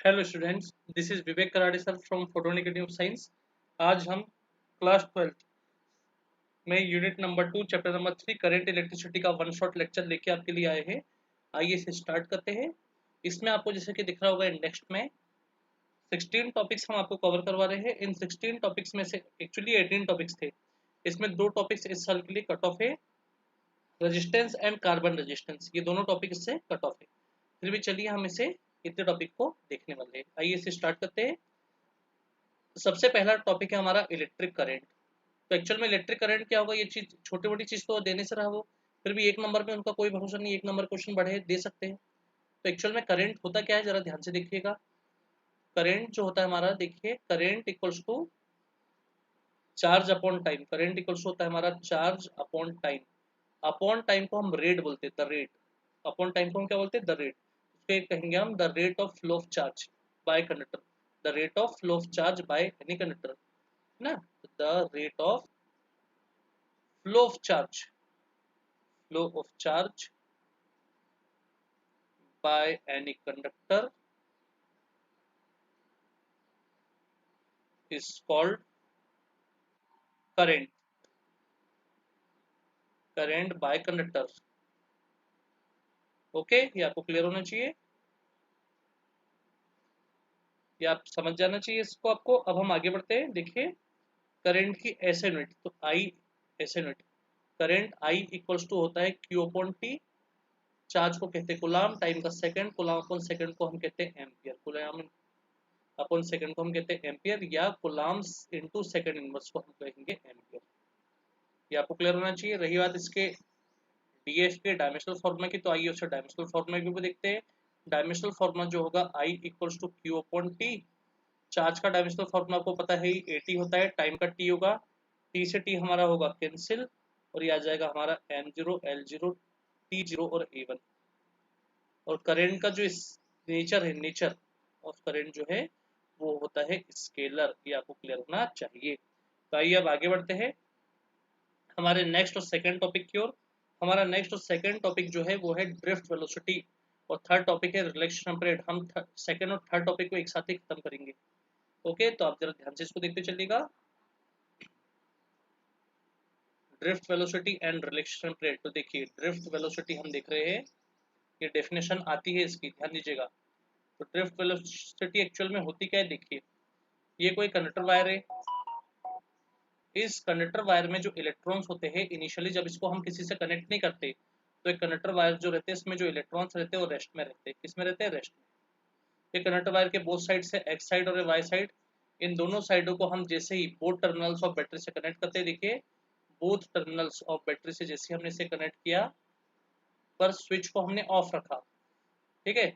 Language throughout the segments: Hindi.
Hello students, this is Vivek Karade sir from photonic academy of science. आज हम क्लास 12 में unit number 2 chapter number 3 current electricity का वन शॉट लेक्चर लेके आपके लिए आए हैं। आइए इसे स्टार्ट करते हैं। इसमें आपको जैसे कि दिख रहा होगा इंडेक्स में 16 टॉपिक्स हम आपको कवर करवा रहे हैं। इन 16 टॉपिक्स में से एक्चुअली 18 टॉपिक्स थे। इसमें दो टॉपिक्स इस साल के लिए कट ऑफ है, रेजिस्टेंस एंड कार्बन रेजिस्टेंस। ये दोनों टॉपिक इससे कट ऑफ है। फिर भी चलिए हम इसे इतने टॉपिक को देखने वाले हैं। आइए इसे स्टार्ट करते हैं। सबसे पहला टॉपिक है हमारा इलेक्ट्रिक करंट। तो एक्चुअल में इलेक्ट्रिक करंट क्या होगा, ये चीज छोटी मोटी चीज तो देने से रहा वो, फिर भी एक नंबर में उनका कोई भरोसा नहीं, एक नंबर क्वेश्चन बढ़े दे सकते हैं। तो एक्चुअल में करंट होता क्या है, जरा ध्यान से देखिएगा। करंट जो होता है हमारा, देखिए current equals to charge upon time. Current equals होता है हमारा charge upon time. Upon time को हम रेट बोलते हैं, द रेट। अपॉन टाइम को हम क्या बोलते हैं, द रेट। उसके कहेंगे हम the rate of flow of charge by conductor. The rate of flow of charge by any conductor, है ना। The rate of flow of charge, flow of charge by any conductor is called current. Current by conductor. Okay, ये आपको क्लियर होना चाहिए, ये आप समझ जाना चाहिए इसको आपको। अब हम आगे बढ़ते हैं। देखिए करंट की ऐसे यूनिट, तो आई ऐसे unit. Current I equals to होता है क्यू अपॉन टी। चार्ज को कहते हैं कुलाम, टाइम का सेकंड, कुलाम अपॉन सेकंड को हम कहते हैं एम्पियर। कुलाम अपॉन सेकंड को हम कहते हैं एम्पियर, या कुलाम्स इनटू सेकंड इनवर्स को हम कहेंगे एम्पियर। ये आपको क्लियर होना चाहिए। रही बात इसके डीएफ के डायमेंशनल फॉर्मूला की, तो आइए उससे डायमेंशनल फॉर्मूला की भी देखते हैं। डायमेंशनल फॉर्मूला जो होगा I equals to Q upon T. Charge का डायमेंशनल फॉर्मूला आपको पता है ही, एटी होता है, टाइम का टी होगा, टी से टी हमारा होगा कैंसिल, और ये आ जाएगा हमारा M zero L zero T zero और ए वन। और करेंट का जो नेचर है, नेचर ऑफ करेंट जो है वो होता है स्केलर। ये आपको क्लियर होना चाहिए। तो आइए अब आगे बढ़ते हैं हमारे नेक्स्ट और सेकंड टॉपिक की ओर। हमारा नेक्स्ट और सेकंड टॉपिक जो है वो है ड्रिफ्ट वेलोसिटी, और थर्ड टॉपिक है रिलेक्शन पीरियड। हम सेकंड और थर्ड टॉपिक को एक साथ ही खत्म करेंगे। ओके, तो आप जरा ध्यान से इसको देखते चलिएगा। Drift velocity and relaxation period. तो देखिए ड्रिफ्ट वेलोसिटी हम देख रहे हैं, ये डेफिनेशन आती है इसकी, ध्यान दीजिएगा। तो ड्रिफ्ट वेलोसिटी एक्चुअल में होती क्या है, देखिए ये कोई कंडक्टर वायर है। इस कंडक्टर वायर में जो इलेक्ट्रॉन्स होते हैं, इनिशियली जब इसको हम किसी से कनेक्ट नहीं करते, तो एक कंडक्टर वायर जो रहते हैं इसमें जो इलेक्ट्रॉन्स रहते हैं वो रेस्ट में रहते हैं। किस में रहते हैं, रेस्ट में। ये कंडक्टर वायर के बोथ साइड से, एक्स साइड और वाई साइड, इन दोनों साइडों को हम जैसे ही बोथ टर्मिनल्स ऑफ बैटरी से कनेक्ट करते हैं, देखिए बोथ टर्मिनल्स ऑफ बैटरी से जैसे हमने इसे कनेक्ट किया, पर स्विच को हमने ऑफ रखा, ठीक है।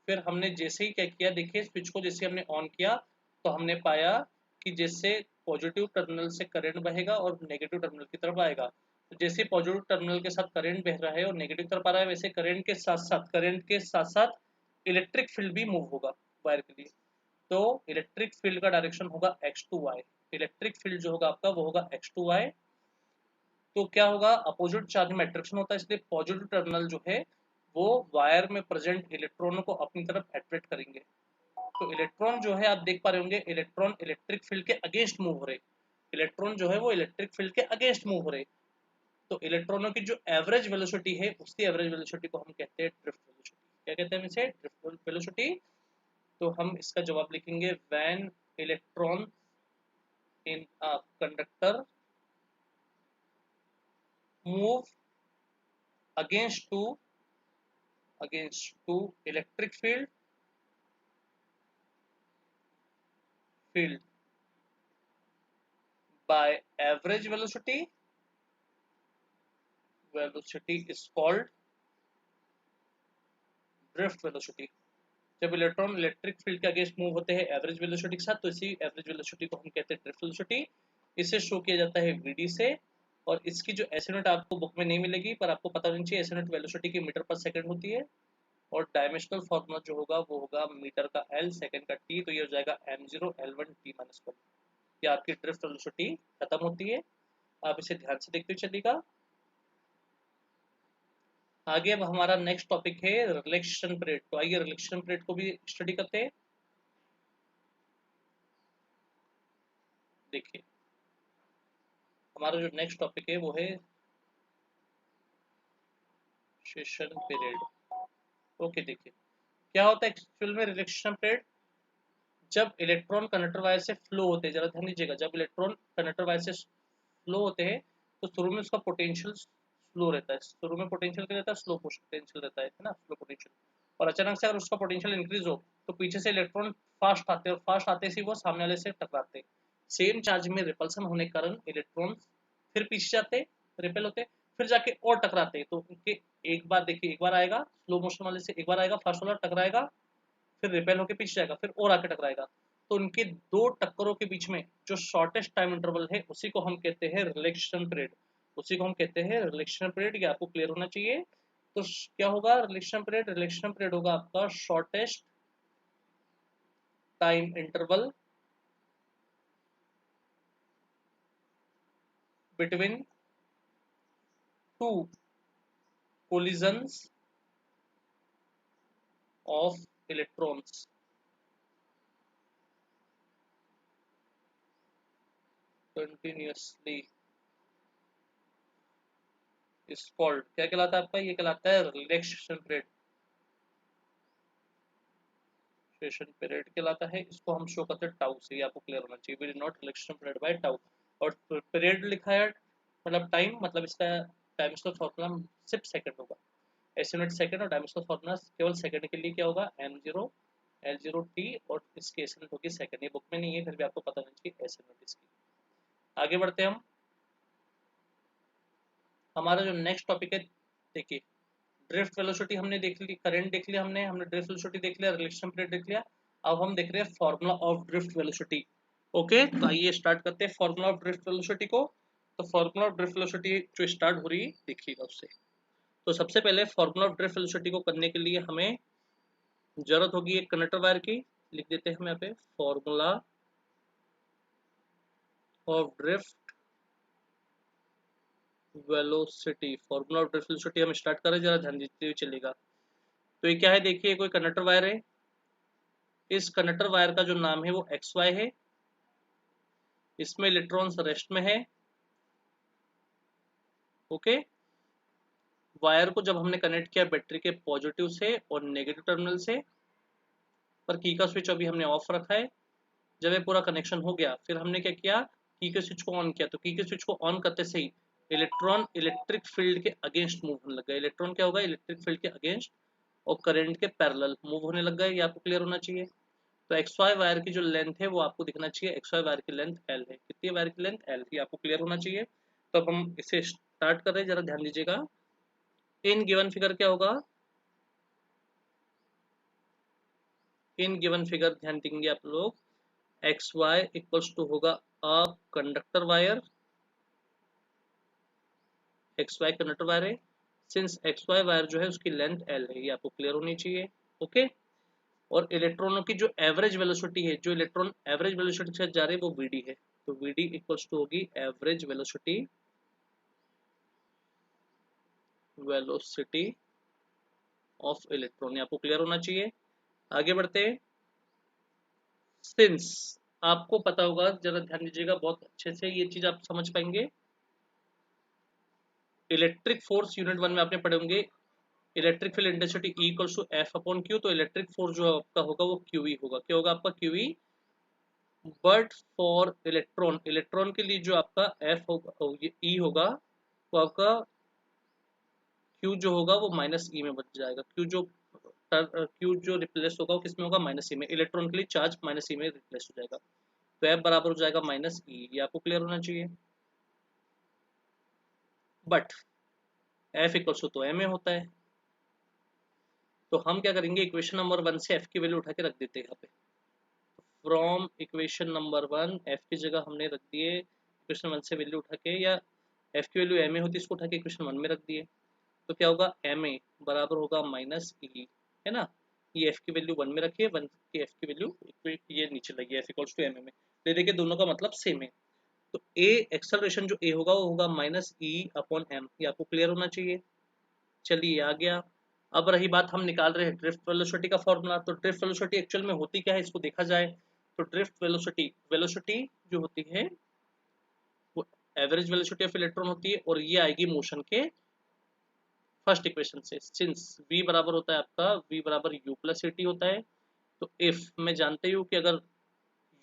फिर हमने जैसे ही क्या किया, देखिए स्विच को जैसे हमने ऑन किया, तो हमने पाया कि जैसे पॉजिटिव टर्मिनल से करंट बहेगा और नेगेटिव टर्मिनल की तरफ आएगा। तो जैसे पॉजिटिव टर्मिनल के साथ करंट बह रहा है और नेगेटिव तरफ आ रहा है, वैसे करंट के साथ साथ इलेक्ट्रिक फील्ड भी मूव होगा वायर के लिए। तो इलेक्ट्रिक फील्ड का डायरेक्शन होगा X to Y. Electric field जो होगा आपका वो होगा एक्स टू वाई। तो क्या होगा, अपोजिट चार्ज में अट्रैक्शन होता है, इसलिए पॉजिटिव टर्मिनल जो है वो वायर में प्रेजेंट इलेक्ट्रॉनों को अपनी तरफ अट्रैक्ट करेंगे। तो इलेक्ट्रॉन जो है आप देख पा रहे होंगे, इलेक्ट्रॉन इलेक्ट्रिक फील्ड के अगेंस्ट मूव हो रहे। इलेक्ट्रॉन जो है वो इलेक्ट्रिक फील्ड के अगेंस्ट मूव हो रहे। तो इलेक्ट्रॉनों की जो एवरेज वेलोसिटी है, उसकी एवरेज वेलोसिटी को हम कहते हैं ड्रिफ्ट वेलोसिटी। क्या कहते हैं हम इसे, ड्रिफ्ट वेलोसिटी। तो हम इसका जवाब लिखेंगे, when electron in a conductor move against to electric field by average velocity is called drift velocity। जब इलेक्ट्रॉन इलेक्ट्रिक फील्ड के अगेंस्ट मूव होते हैं एवरेज वेलोसिटी के साथ, तो इसी एवरेज वेलोसिटी को हम कहते हैं ड्रिफ्ट वेलोसिटी। इसे शो किया जाता है वीडी से, और इसकी जो एस यूनिट आपको बुक में नहीं मिलेगी, पर आपको पता होनी चाहिए, एस यूनिट वेलोसिटी की मीटर पर सेकंड होती है। और डायमेंशनल फॉर्मूला जो होगा वो होगा मीटर का एल, सेकंड का टी, तो ये हो जाएगा M zero L one T minus one. ये आपकी ड्रिफ्ट वेलोसिटी खत्म होती है। आप इसे ध्यान से देखते चलिएगा। आगे अब हमारा नेक्स्ट टॉपिक है रिलेक्शन पीरियड। तो आइए रिलेक्शन पीरियड को भी स्टडी करते हैं। देखिए हमारा जो नेक्स्ट टॉपिक है वो है रिलैक्सेशन पीरियड। ओके देखिए क्या होता है एक्चुअल में रिलैक्सेशन पीरियड। जब इलेक्ट्रॉन कंडक्टर वायर से फ्लो होते हैं, जरा ध्यान दीजिएगा, जब इलेक्ट्रॉन कंडक्टर वायर से फ्लो होते हैं तो शुरू में उसका पोटेंशियल स्लो रहता है। शुरू में पोटेंशियल क्या रहता है, स्लो पोटेंशियल रहता है ना, स्लो पोटेंशियल। और अचानक से अगर उसका पोटेंशियल इंक्रीज हो तो पीछे से इलेक्ट्रॉन फास्ट आते हैं और फास्ट आते से वो सामने वाले से टकराते हैं। सेम चार्ज में रिपल्सन होने के कारण इलेक्ट्रॉन फिर पीछे जाते, रिपेल होते, फिर जाके और टकराते हैं। तो उनके एक बार देखिए, एक बार आएगा स्लो मोशन वाले से, एक बार आएगा फास्ट वाला टकराएगा, फिर रिपेल होकर पीछे जाएगा, फिर और आके टकराएगा। तो उनके दो टक्करों के बीच में जो शॉर्टेस्ट टाइम इंटरवल है उसी को हम कहते हैं रिलैक्सेशन पीरियड। उसी को हम कहते हैं रिलैक्सेशन पीरियड। ये आपको क्लियर होना चाहिए। तो क्या होगा रिलैक्सेशन पीरियड, रिलैक्सेशन पीरियड होगा आपका shortest time interval between two collisions of electrons continuously is called, क्या कहलाता है आपका, ये कहलाता है रिलैक्सेशन पीरियड। रिलैक्सेशन पीरियड कहलाता है, इसको हम शो करते हैं टाउ से। ये आपको क्लियर होना चाहिए, we did not relaxation period by tau. और पीरियड लिखा है मतलब टाइम, मतलब इसका टाइम का फॉर्मूला सिर्फ सेकंड होगा। एस यूनिट सेकंड और टाइम का फॉर्मूला केवल सेकंड के लिए क्या होगा, m0 l0t, और इसकी एस यूनिट होगी सेकंड। ये बुक में नहीं है फिर भी आपको पता होना चाहिए एस यूनिट इसकी। आगे बढ़ते हैं हम। हमारा जो नेक्स्ट टॉपिक है देखिए, ड्रिफ्ट वेलोसिटी हमने देख ली, करंट देख लिया हमने, ड्रिफ्ट वेलोसिटी देख लिया, रिलेक्शन पीरियड देख लिया। अब हम देख रहे हैं formula of drift velocity. Okay तो आइए स्टार्ट करते हैं फॉर्मूला ऑफ ड्रिफ्ट वेलोसिटी को। तो फॉर्मूला ऑफ ड्रिफ्ट वेलोसिटी जो स्टार्ट हो रही है देखिएगा उससे। तो सबसे पहले फॉर्मूला ऑफ ड्रिफ्ट वेलोसिटी को करने के लिए हमें जरूरत होगी एक कंडक्टर वायर की। लिख देते हैं हम यहाँ पे formula of drift velocity. Formula of drift velocity हम स्टार्ट करें, जरा ध्यान देते हुए चलेगा। तो ये क्या है देखिए, कोई कंडक्टर वायर है। इस कंडक्टर वायर का जो नाम है वो एक्स वाई है। इसमें इलेक्ट्रॉन्स रेस्ट में है। ओके, वायर को जब हमने कनेक्ट किया बैटरी के पॉजिटिव से और नेगेटिव टर्मिनल से, पर की का स्विच अभी हमने ऑफ रखा है। जब ये पूरा कनेक्शन हो गया फिर हमने क्या किया, की के स्विच को ऑन किया। तो की के स्विच को ऑन करते से ही इलेक्ट्रॉन इलेक्ट्रिक फील्ड के अगेंस्ट मूव होने लग गया। इलेक्ट्रॉन क्या होगा, इलेक्ट्रिक फील्ड के अगेंस्ट और करंट के पैरेलल मूव होने लग गए। ये आपको क्लियर होना चाहिए। तो एक्स वाई वायर की जो लेंथ है वो आपको दिखना चाहिए, एक्स वाई वायर की लेंथ एल है। कितनी वायर की लेंथ एल, ये आपको क्लियर होना चाहिए। तो अब हम इसे स्टार्ट कर रहे हैं, जरा ध्यान दीजिएगा। इन गिवन फिगर क्या होगा, इन गिवन फिगर ध्यान देंगे आप लोग, एक्स वाई इक्वल्स टू होगा a conductor wire, X Y conductor wire है। सिंस एक्स वाई वायर जो है उसकी लेंथ एल है, ये आपको क्लियर होनी चाहिए। ओके, और इलेक्ट्रॉनों की जो एवरेज वेलोसिटी है, जो इलेक्ट्रॉन एवरेज वेलोसिटी से जा रहे हैं वो वीडी है। तो वीडी इक्वल्स टू होगी average velocity, velocity of electron, आपको क्लियर होना चाहिए। आगे बढ़ते हैं। सिंस आपको पता होगा, जरा ध्यान दीजिएगा बहुत अच्छे से, ये चीज आप समझ पाएंगे। इलेक्ट्रिक फोर्स यूनिट वन में आपने पढ़े होंगे, electric field intensity E equals to F upon Q. तो इलेक्ट्रिक फोर्स जो आपका होगा वो क्यूई होगा। क्या होगा आपका, QE. But for electron, electron के लिए जो आपका एफ होगा, ये ई होगा, तो आपका क्यू जो होगा वो माइनस ई में बच जाएगा। क्यू जो रिप्लेस होगा वो किसमें होगा, माइनस ई में। इलेक्ट्रॉन के लिए चार्ज माइनस ई में रिप्लेस हो जाएगा। तो एफ बराबर हो जाएगा माइनस ई, ये आपको क्लियर होना चाहिए। बट एफ इक्वल्स तो एम ए होता है। तो हम क्या करेंगे, इक्वेशन नंबर 1 से एफ की वैल्यू उठा के रख देते हैं यहाँ पे। फ्रॉम इक्वेशन नंबर 1 एफ की जगह हमने रख दिए इक्वेशन 1 से वैल्यू उठा के, या एफ की वैल्यू एम ए होती है इसको उठा के इक्वेशन 1 में रख दिए। तो क्या होगा, एम ए बराबर होगा माइनस ई, है ना। ये एफ की वैल्यू 1 में रखिए, 1 की एफ की वैल्यू ये नीचे लगी, F equals to M A में। तो देखिए दोनों का मतलब सेम है। तो ए एक्सेलरेशन जो ए होगा वो होगा माइनस ई अपॉन एम, ये आपको क्लियर होना चाहिए। चलिए आ गया। अब रही बात, हम निकाल रहे हैं ड्रिफ्ट वेलोसिटी का फॉर्मूला। तो ड्रिफ्ट वेलोसिटी एक्चुअल में होती क्या है इसको देखा जाए। तो ड्रिफ्ट वेलोसिटी, वेलोसिटी जो होती है वो एवरेज वेलोसिटी ऑफ इलेक्ट्रॉन होती है, और ये आएगी मोशन के फर्स्ट इक्वेशन से। सिंस v बराबर होता है आपका v बराबर u प्लस टी होता है, तो इफ मैं जानते ही हूँ कि अगर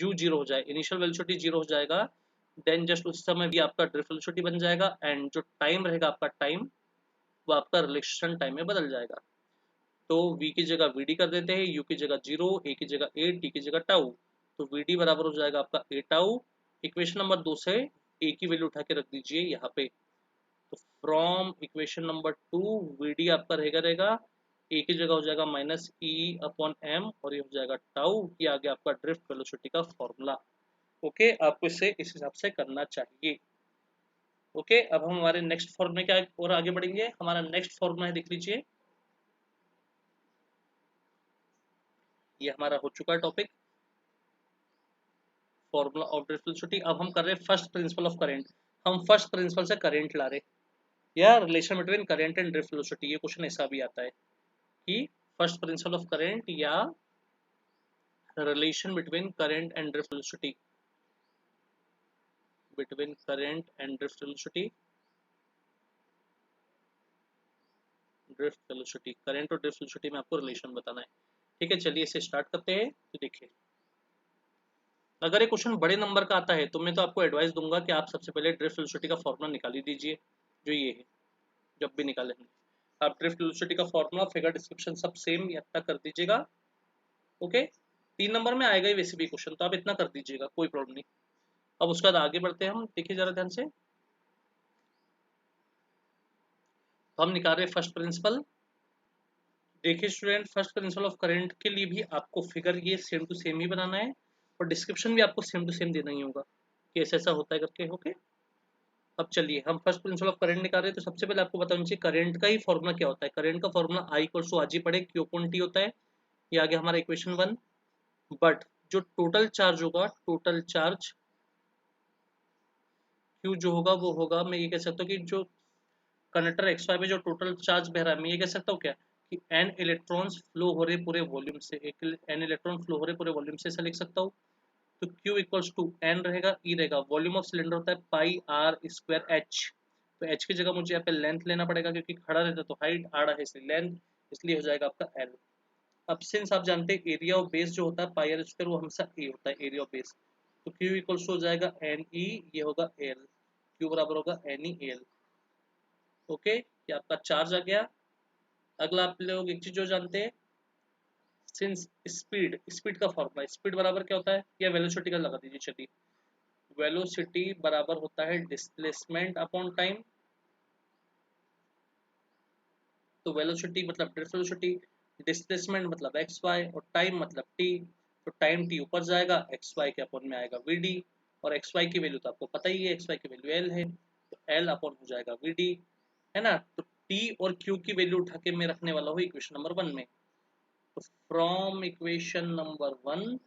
u जीरो हो जाए, इनिशियल वेलोसिटी जीरो हो जाएगा, देन जस्ट उस समय भी आपका ड्रिफ्ट वेलोसिटी बन जाएगा, एंड जो टाइम रहेगा आपका टाइम वो आपका रिलेशन टाइम में बदल जाएगा। तो v की जगह vd कर देते हैं, u की जगह जीरो, a की जगह a, t की जगह टाउ, तो vd बराबर हो जाएगा आपका a टाउ। इक्वेशन नंबर 2 से a की वैल्यू उठा के रख दीजिए यहाँ पे, तो फ्रॉम इक्वेशन नंबर 2 vd आपका रहेगा a की जगह हो जाएगा माइनस ई अपॉन एम, और ये हो जाएगा टाउ। ये आ गया आपका ड्रिफ्ट वेलोसिटी का फॉर्मूला। ओके, आपको इसे इस हिसाब से करना चाहिए। ओके, अब हम हमारे नेक्स्ट फॉर्मूले के और आगे बढ़ेंगे। हमारा नेक्स्ट फॉर्मूला है, देख लीजिए, ये हमारा हो चुका है topic, formula of drift velocity. अब हम कर रहे हैं फर्स्ट प्रिंसिपल ऑफ करंट। हम फर्स्ट प्रिंसिपल से करंट ला रहे, या relation between current and drift velocity, ये क्वेश्चन ऐसा भी आता है कि फर्स्ट प्रिंसिपल ऑफ करंट या relation between current and drift velocity, between current and drift velocity, drift velocity, current और ड्रिफ्ट वेलोसिटी में आपको रिलेशन बताना है। ठीक है, चलिए इसे स्टार्ट करते हैं। तो देखिए, अगर ये क्वेश्चन बड़े नंबर का आता है तो मैं तो आपको एडवाइस दूंगा कि आप सबसे पहले ड्रिफ्ट वेलोसिटी का फॉर्मूला निकाल ही दीजिए, जो ये है। जब भी निकालेंगे आप ड्रिफ्ट वेलोसिटी का फॉर्मूला, फिगर, डिस्क्रिप्शन सब सेम इतना कर दीजिएगा। ओके, 3 नंबर में आएगा ही वैसे भी क्वेश्चन, तो आप इतना कर दीजिएगा, कोई प्रॉब्लम नहीं। अब उसके बाद आगे बढ़ते हैं हम, देखिए जरा ध्यान से। तो हम निकाल रहे हैं फर्स्ट प्रिंसिपल। देखिए student, first principle of current के लिए भी आपको फिगर ये सेम टू सेम ही बनाना है, और डिस्क्रिप्शन भी आपको सेम टू सेम देना ही होगा कि ऐसा ऐसा होता है करके। ओके, अब चलिए हम फर्स्ट प्रिंसिपल ऑफ करंट निकाल रहे हैं। तो सबसे पहले आपको बताना चाहिए करंट का ही फॉर्मूला क्या होता है। करंट का फॉर्मूला आई इक्वल्स टू, आज ही पढ़े, क्यू अपॉन टी होता है। ये आ गया हमारा इक्वेशन 1। बट जो टोटल चार्ज होगा, टोटल चार्ज क्यू जो होगा वो होगा, मैं ये कह सकता हूँ कि जो कंडक्टर एक्स वाई में जो टोटल चार्ज बह रहा है, मैं ये कह सकता हूँ क्या कि एन इलेक्ट्रॉन्स फ्लो हो रहे पूरे वॉल्यूम से, एक एन इलेक्ट्रॉन फ्लो हो रहे पूरे वॉल्यूम से, ऐसा लिख सकता हूँ। तो Q इक्वल्स टू एन रहेगा, ई रहेगा, वॉल्यूम ऑफ सिलेंडर होता है पाई आर स्क्वायर एच। तो एच की जगह मुझे यहाँ पे लेंथ लेना पड़ेगा, क्योंकि खड़ा रहता तो हाइट, आड़ा है इसलिए लेंथ, इसलिए हो जाएगा आपका एल। अब सिंस आप जानते हैं एरिया ऑफ बेस जो होता है पाई आर स्क्वायर, वो हमेशा ए होता है, एरिया ऑफ बेस। तो Q इक्वल्स हो जाएगा एन ई, ये होगा एल, Q बराबर होगा एन ई एल। ओके, ये आपका चार्ज आ गया। अगला आप लोग एक चीज जो जानते हैं, सिंस स्पीड, स्पीड का फॉर्मूला, स्पीड बराबर क्या होता है, या वेलोसिटी का लगा दीजिए। चलिए, वेलोसिटी बराबर होता है डिस्प्लेसमेंट अपॉन टाइम। तो वेलोसिटी मतलब ड्रिफ्ट वेलोसिटी, डिस्प्लेसमेंट मतलब एक्स वाई, और टाइम मतलब टी। तो टाइम टी ऊपर जाएगा, एक्स वाई के अपॉन में आएगा वी डी, और एक्स वाई की वैल्यू तो आपको पता ही है, एक्स वाई की वैल्यू एल है, तो एल अपॉन हो जाएगा वी डी, है ना। तो टी और क्यू की वैल्यू उठा के मैं रखने वाला हूँ इक्वेशन नंबर 1 में। तो from equation number 1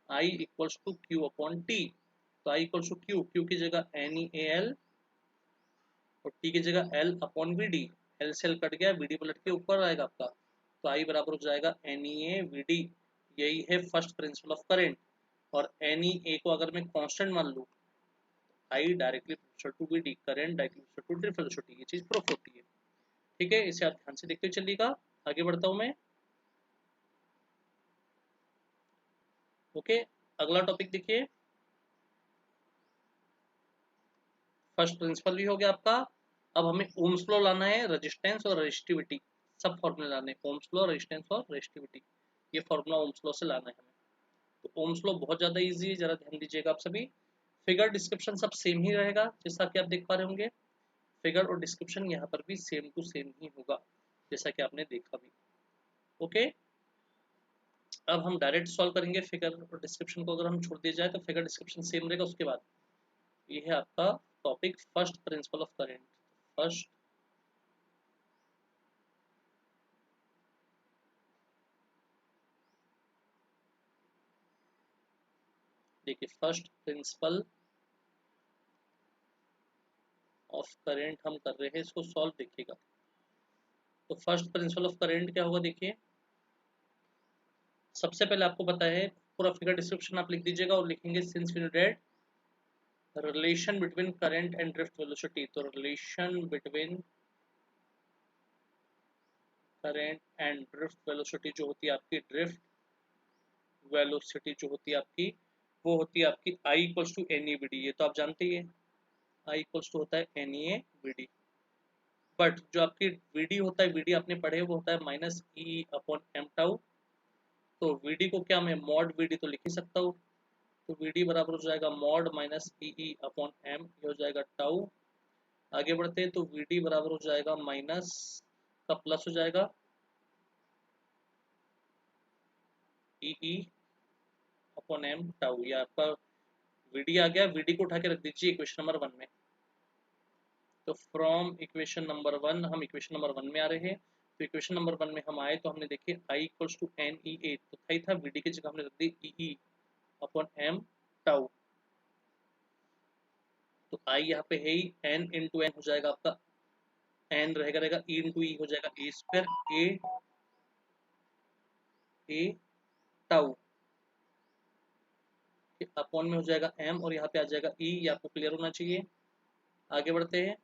I equals to Q upon T. तो I equals to Q, Q की जगह एन ई ए एल, और टी की जगह L upon V D. L से एल कट गया, वी डी पलट के ऊपर आएगा आपका, तो आई बराबर हो जाएगा N E A V D. यही है फर्स्ट प्रिंसिपल ऑफ करंट। और एन ई ए को अगर मैं कांस्टेंट मान लूँ, I directly proportional to V D, current directly proportional to drift velocity, ये चीज प्रूफ होती है। ठीक है, इसे आप ध्यान से देखते चलिएगा। आगे बढ़ता हूँ मैं। ओके, अगला टॉपिक देखिए, फर्स्ट प्रिंसिपल भी हो गया आपका। अब हमें ओम्स लॉ लाना है, रेजिस्टेंस और रेजिस्टिविटी, सब फॉर्मूले लाने हैं, ओम्स लॉ, रेजिस्टेंस और रेजिस्टिविटी, ये फॉर्मूला ओम्स लॉ से लाना है हमें। तो ओम्स लॉ बहुत ज़्यादा इजी है, जरा ध्यान दीजिएगा आप सभी। फिगर डिस्क्रिप्शन सब सेम ही रहेगा, जैसा कि आप देख पा रहे होंगे। फिगर और डिस्क्रिप्शन यहाँ पर भी सेम टू सेम ही होगा, जैसा कि आपने देखा भी। ओके, अब हम डायरेक्ट सॉल्व करेंगे। फिगर और डिस्क्रिप्शन को अगर हम छोड़ दिया जाए तो फिगर डिस्क्रिप्शन सेम रहेगा। उसके बाद ये है आपका topic first principle of current. First देखिए, फर्स्ट प्रिंसिपल ऑफ करंट हम कर रहे हैं, इसको सॉल्व देखिएगा। तो फर्स्ट प्रिंसिपल ऑफ करंट क्या होगा, देखिए सबसे पहले आपको पता है पूरा फिगर डिस्क्रिप्शन आप लिख दीजिएगा और लिखेंगे since we know that relation between current and drift velocity. तो relation between current and drift velocity जो होती है आपकी, ड्रिफ्ट वेलोसिटी जो होती है आपकी, वो होती है आपकी I equals to N E B D. ये तो आप जानते ही है, आई इक्वल्स टू होता है N E A B D. But जो आपकी वी डी होता है, वी डी आपने पढ़े वो होता है minus E upon M tau. तो वी डी को क्या मैं मॉड वी डी तो लिख ही सकता हूँ। तो वी डी बराबर हो जाएगा mod minus E upon M, ये हो जाएगा टाउ। आगे बढ़ते हैं तो वी डी बराबर हो जाएगा माइनस का प्लस हो जाएगा ई अपॉन एम टाउ। ये आपका वीडी आ गया। वीडी को उठा के रख दीजिए इक्वेशन नंबर 1 में। तो फ्रॉम इक्वेशन नंबर 1 हम इक्वेशन नंबर 1 में आ रहे हैं। तो इक्वेशन नंबर 1 में हम आए तो हमने देखे आई इक्वल्स टू एन ई ए, तो था ही था, वीडी की जगह हमने रख दी ई अपॉन एम टाउ। तो आई यहाँ पे है ही, एन इंटू एन हो जाएगा आपका, एन रहेगा ई इंटू ई हो जाएगा ए स्क्वायर ए टाउ अपॉन में हो जाएगा एम और यहाँ पे आ जाएगा ई। ये आपको क्लियर होना चाहिए। आगे बढ़ते हैं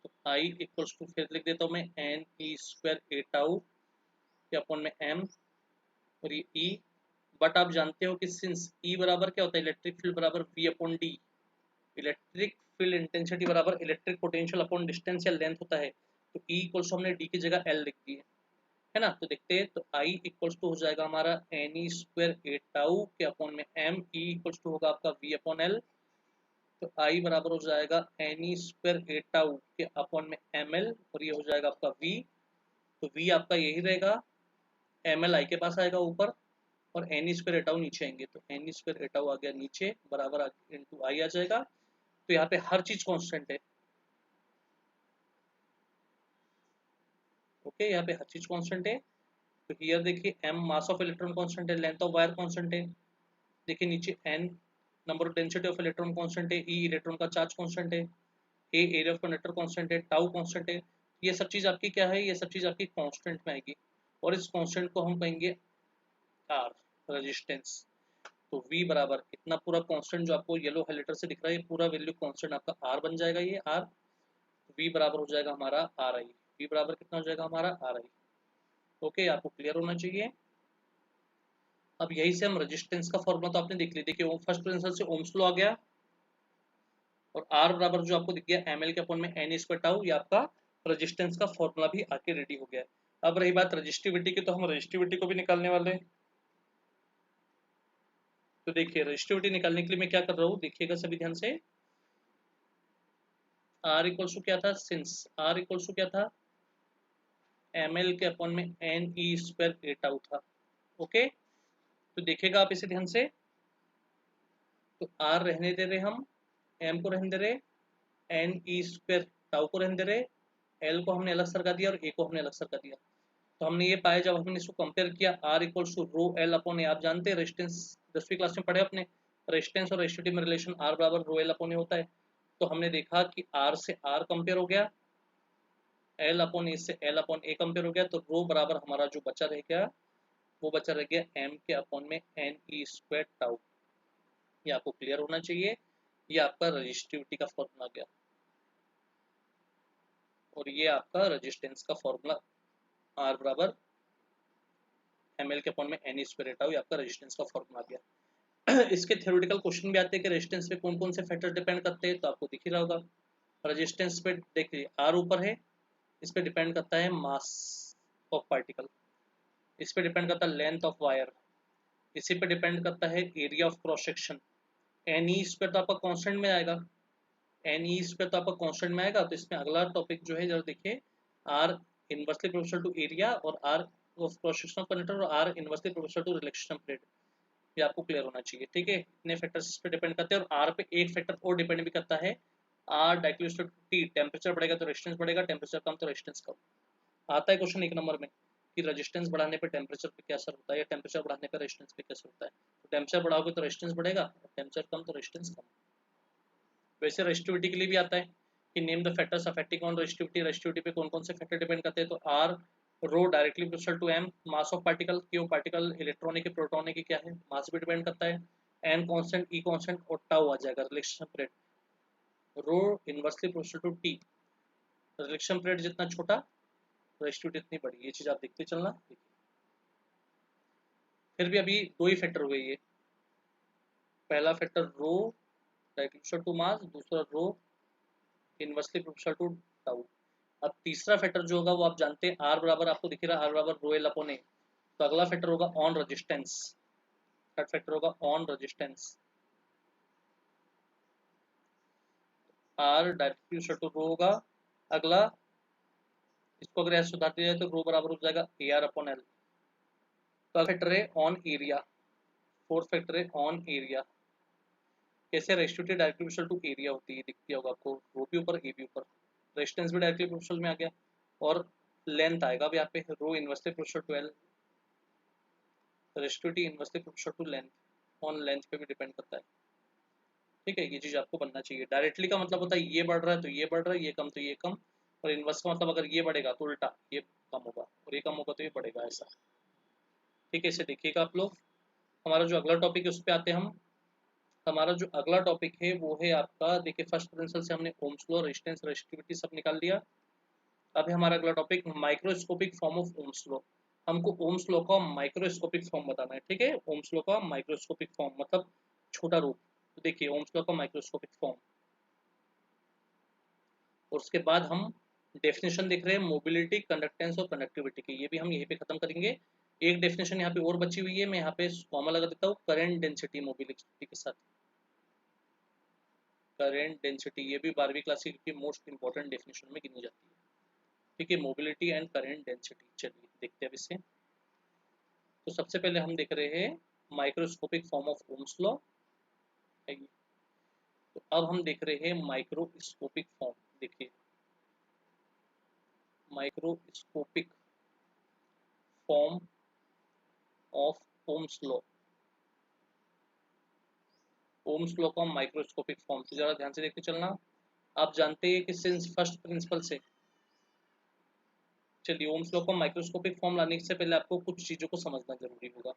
तो आई इक्वल्स टू फिर लिख देता हूँ मैं एन ई स्क्वायर ए टाउ के अपॉन में एम और ये ई। बट आप जानते हो कि सिंस ई बराबर क्या होता है, इलेक्ट्रिक फील्ड बराबर V upon D, electric field intensity बराबर इलेक्ट्रिक पोटेंशियल अपॉन डिस्टेंस या लेंथ होता है। तो ई इक्वल्स हमने डी की जगह एल लिख दी है ना। तो देखते हैं तो आई इक्वल्स टू हो जाएगा हमारा एन ई स्क्वायर ए टाउ के अपॉन में एम, ई इक्वल्स टू होगा आपका वी अपॉन एल। तो आई बराबर हो जाएगा एन ई स्क्वायर ए टाउ के अपॉन में एम एल और ये हो जाएगा आपका वी। तो वी आपका यही रहेगा, एम एल आई के पास आएगा ऊपर और एन ई स्क्वायर एटाउ नीचे आएंगे। तो एन ई स्क्वायर एटाउ आ गया नीचे बराबर इंटू आई आ जाएगा। तो यहाँ पे हर चीज कांस्टेंट है। ओके, यहाँ पे हर चीज कांस्टेंट है। तो हियर देखिए M mass of electron constant है, लेंथ ऑफ वायर कांस्टेंट है। देखिए नीचे N number of density of electron constant है, ई इलेक्ट्रॉन का चार्ज कांस्टेंट है, A area of conductor constant है, टाउ कांस्टेंट है। ये सब चीज आपकी क्या है, ये सब चीज आपकी कांस्टेंट में आएगी और इस कांस्टेंट को हम कहेंगे आर, रेजिस्टेंस। तो V बराबर इतना पूरा कांस्टेंट जो आपको येलो हाइलाइटर से दिख रहा है, ये पूरा वैल्यू कांस्टेंट आपका R बन जाएगा। ये R, V बराबर हो जाएगा हमारा RI। V बराबर कितना हो जाएगा हमारा RI। ओके, आपको क्लियर होना चाहिए। अब यही से हम रेजिस्टेंस का फॉर्मूला तो आपने देख लिया। देखिए फर्स्ट प्रिंसिपल से ओम्स लॉ आ गया और R बराबर जो आपको दिख गया ml के अपॉन में n स्क्वायर टाउ, ये आपका रेजिस्टेंस का फॉर्मूला भी आके रेडी हो गया है। अब रही बात रजिस्टिविटी की, तो हम रजिस्टिविटी को भी निकालने वाले हैं। तो देखिए रजिस्टिविटी निकालने के लिए मैं क्या कर रहा हूँ, देखिएगा सभी ध्यान से। R इक्वल्स टू क्या था, सिंस R इक्वल्स टू क्या था, ml के अपॉन में एन ई स्क्वायर ए टाउ था। ओके, तो देखिएगा आप इसे ध्यान से। तो R रहने दे रहे हम, m को रहने दे रहे, एन ई स्क्वायर टाउ को रहने दे रहे, l को हमने अलग सरका दिया और a को हमने अलग सरका दिया। तो हमने ये पाया जब हमने इसको कंपेयर किया, R equals to rho L upon A. आप जानते हैं रेजिस्टेंस 10वीं क्लास में पढ़े अपने, रेजिस्टेंस और रेजिस्टिविटी में रिलेशन R बराबर रो एल अपॉन ए होता है। तो हमने देखा कि R से R कंपेयर हो गया, एल अपॉन ए से एल अपॉन ए कंपेयर हो गया। तो रो बराबर हमारा जो बचा रह गया, वो बचा रह गया m के अपॉन में एन ई स्क्वायर टाउ। ये आपको क्लियर होना चाहिए। ये आपका रजिस्टिविटी का फॉर्मूला गया और ये आपका रेजिस्टेंस का फॉर्मूला R बराबर ml के अपॉन में एन ई स्क्वायर टाउ, ये आपका रेजिस्टेंस का फॉर्मूला गया। इसके थ्योरेटिकल क्वेश्चन भी आते हैं कि रेजिस्टेंस पे कौन कौन से फैक्टर डिपेंड करते हैं, तो आपको दिख ही रहा होगा। रेजिस्टेंस पे देखिए R ऊपर है, इस पे डिपेंड करता है मास ऑफ पार्टिकल, इस पे डिपेंड करता है लेंथ ऑफ वायर, इसी पे डिपेंड करता है area of cross section. N E square तो आपका कांस्टेंट में आएगा, एन ई स्क्वायर तो आपका कांस्टेंट में आएगा। तो इसमें अगला टॉपिक जो है जरा देखिए, R inversely proportional to area और R of cross section of conductor और R inversely proportional to relaxation of plate. ये आपको क्लियर होना चाहिए, ठीक है। इतने फैक्टर्स इस पे डिपेंड करते हैं और आर पे एक फैक्टर और डिपेंड भी करता है, आर डाइक्यूस्टो टी। टेम्परेचर बढ़ेगा तो रेजिस्टेंस बढ़ेगा, टेम्परेचर कम तो रेजिस्टेंस कम। आता है क्वेश्चन 1 नंबर में कि रेजिस्टेंस बढ़ाने पे टेम्परेचर पे क्या असर होता है या टेम्परेचर बढ़ाने पे रेजिस्टेंस पे क्या असर होता है। तो टेम्परेचर बढ़ाओगे तो रेजिस्टेंस बढ़ेगा, टेम्परेचर कम तो रेजिस्टेंस कम। वैसे रेजिस्टिविटी के लिए भी आता है कि name the factors affecting on resistivity, resistivity पे कौन कौन से फैक्टर डिपेंड करते हैं। तो R rho directly proportional to M, mass of particle, क्यों पार्टिकल इलेक्ट्रॉन है कि प्रोटॉन है कि क्या है, मास पे डिपेंड करता है, एन कांस्टेंट, ई कांस्टेंट और टाउ आ जाएगा relation period. Rho inversely proportional to T, relation period जितना छोटा रेस्टिट्यूट इतनी बड़ी, ये चीज आप देखते चलना। फिर भी अभी दो ही फैक्टर हुए ये, पहला factor rho directly proportional to mass, दूसरा rho inversely proportional to tau. अब तीसरा फैक्टर जो होगा वो आप जानते हैं, आर बराबर आपको दिख रहा है, आर बराबर रो एल अपॉन ए, तो अगला फैक्टर होगा ऑन रेजिस्टेंस, थर्ड फैक्टर होगा on resistance. R directly to rho होगा, अगला इसको अगर ऐसे सुधार दिया जाए तो रो बराबर हो जाएगा ए आर अपॉन एल। तो फैक्टर है ऑन एरिया, फोर्थ फैक्टर है ऑन एरिया। कैसे, रेस्टिट्यूटेड डायरेक्टली प्रोपोर्शनल टू एरिया होती है, दिखती होगा आपको, रो भी ऊपर ए भी ऊपर, रेजिस्टेंस भी डायरेक्टली प्रोपोर्शनल में आ गया, और लेंथ आएगा अब यहाँ पे rho inversely proportional to L, resistivity inversely proportional to length, on length पे भी डिपेंड करता है। ठीक है, ये चीज आपको बनना चाहिए। डायरेक्टली का मतलब होता है ये बढ़ रहा है तो ये बढ़ रहा है, ये कम तो ये कम, और इनवर्स का मतलब अगर ये बढ़ेगा तो उल्टा ये कम होगा, और ये कम होगा तो ये बढ़ेगा, ऐसा। ठीक है, इसे देखिएगा आप लोग। हमारा जो अगला टॉपिक है उस पर आते हैं हम। हमारा जो अगला टॉपिक है वो है आपका, देखिए फर्स्ट प्रिंसिपल से हमने ओम्स लॉ, रेजिस्टेंस, रेजिस्टिविटी सब निकाल लिया। अब है हमारा अगला topic microscopic form of Ohm's law. हमको ओम्स लॉ का माइक्रोस्कोपिक फॉर्म बताना है। ठीक है, ओम्स लॉ का माइक्रोस्कोपिक फॉर्म मतलब छोटा रूप। तो देखिए ओम्स लॉ का माइक्रोस्कोपिक फॉर्म, और उसके बाद हम डेफिनेशन देख रहे हैं मोबिलिटी, कंडक्टेंस और कंडक्टिविटी की, ये भी हम यहीं पे खत्म करेंगे। एक डेफिनेशन यहाँ पे और बची हुई है, मैं यहाँ पे कॉमा लगा देता हूँ, करंट डेंसिटी मोबिलिटी के साथ। करंट डेंसिटी ये भी 12वीं क्लास की मोस्ट इंपॉर्टेंट डेफिनेशन में गिनी जाती है। ठीक है, मोबिलिटी एंड करंट डेंसिटी, चलिए देखते हैं अब इससे। तो सबसे पहले हम देख रहे हैं microscopic form of Ohm's law, तो अब हम देख रहे हैं माइक्रोस्कोपिक फॉर्म। देखिए microscopic form of Ohm's law, Ohm's law का माइक्रोस्कोपिक फॉर्म, तो जरा ध्यान से देखते चलना। आप जानते हैं कि सिंस फर्स्ट प्रिंसिपल से, चलिए ओम्स लॉ का माइक्रोस्कोपिक फॉर्म लाने से पहले आपको कुछ चीजों को समझना जरूरी होगा।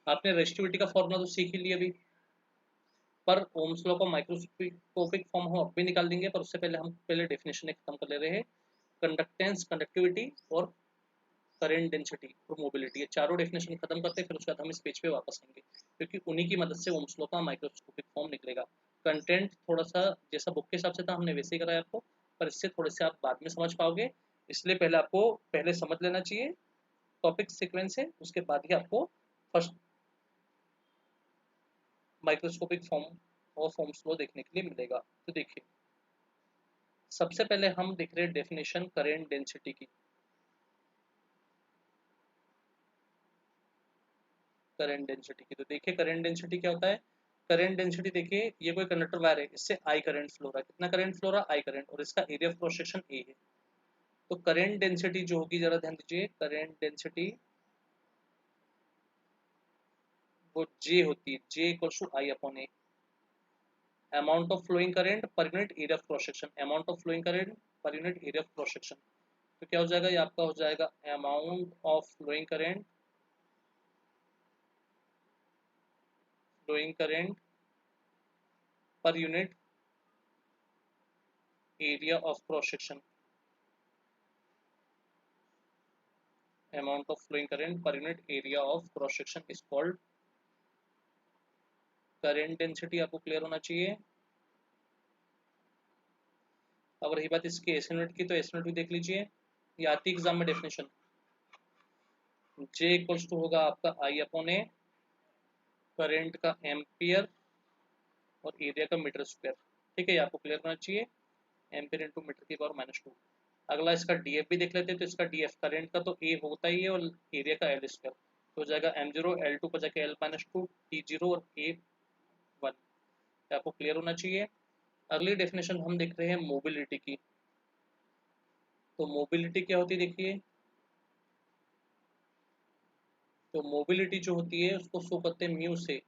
आपने रेजिस्टिविटी का फॉर्मूला तो सीख ही लिया अभी, पर ओम्स लॉ का माइक्रोस्कोपिक फॉर्म हम अब भी निकाल देंगे, पर उससे पहले हम पहले डेफिनेशन खत्म कर ले रहे हैं। कंडक्टेंस, कंडक्टिविटी और करंट डेंसिटी और मोबिलिटी, ये चारों डेफिनेशन खत्म करते हैं, फिर उसके बाद हम इस पेज पे वापस आएंगे, क्योंकि उन्हीं की मदद से ओम्स लॉ का माइक्रोस्कोपिक फॉर्म निकलेगा। कंटेंट थोड़ा सा जैसा बुक के हिसाब से था हमने वैसे ही कराया आपको, पर इससे थोड़े से आप बाद में समझ पाओगे, इसलिए पहले आपको पहले समझ लेना चाहिए टॉपिक सीक्वेंस है, उसके बाद ही आपको first microscopic form of Ohm's law देखने के लिए मिलेगा। तो देखिए सबसे पहले हम देख रहे हैं डेफिनेशन करंट डेंसिटी की। करंट डेंसिटी की, तो देखिए करंट डेंसिटी क्या होता है। करंट डेंसिटी देखिए, ये कोई कंडक्टर वायर है, इससे आई करंट फ्लो रहा है, कितना करंट फ्लो रहा है, आई करंट, और इसका area of cross section A है। तो करंट डेंसिटी जो होगी, जरा ध्यान दीजिए, करंट डेंसिटी वो जे होती है, J equals to I upon A, amount of flowing current per unit area of cross section, amount of flowing current per unit area of cross section. तो क्या हो जाएगा, ये आपका हो जाएगा amount of flowing current per unit area of cross section, amount of flowing current per unit area of cross section is called current density। आपको क्लियर होना चाहिए। अब रही बात इसकी एस यूनिट की, तो एस यूनिट भी देख लीजिए, ये आती एग्जाम में डेफिनेशन, J इक्वल्स टू होगा आपका आई अपॉन ए, करंट का एम्पियर और एरिया का मीटर स्क्वायर। ठीक है, ये आपको क्लियर होना चाहिए, एम्पियर इंटू मीटर की पावर -2। अगला इसका डीएफ भी देख लेते हैं, तो इसका डीएफ करंट का तो ए होता ही है, और एरिया का एल स्क्वायर, तो हो जाएगा m0 L2 पर जाके L-2 T0 और A1, आपको क्लियर होना चाहिए। अगली डेफिनेशन हम देख रहे हैं मोबिलिटी की। तो मोबिलिटी क्या होती है देखिए, तो मोबिलिटी जो होती है उसको शो करते हैं म्यू से।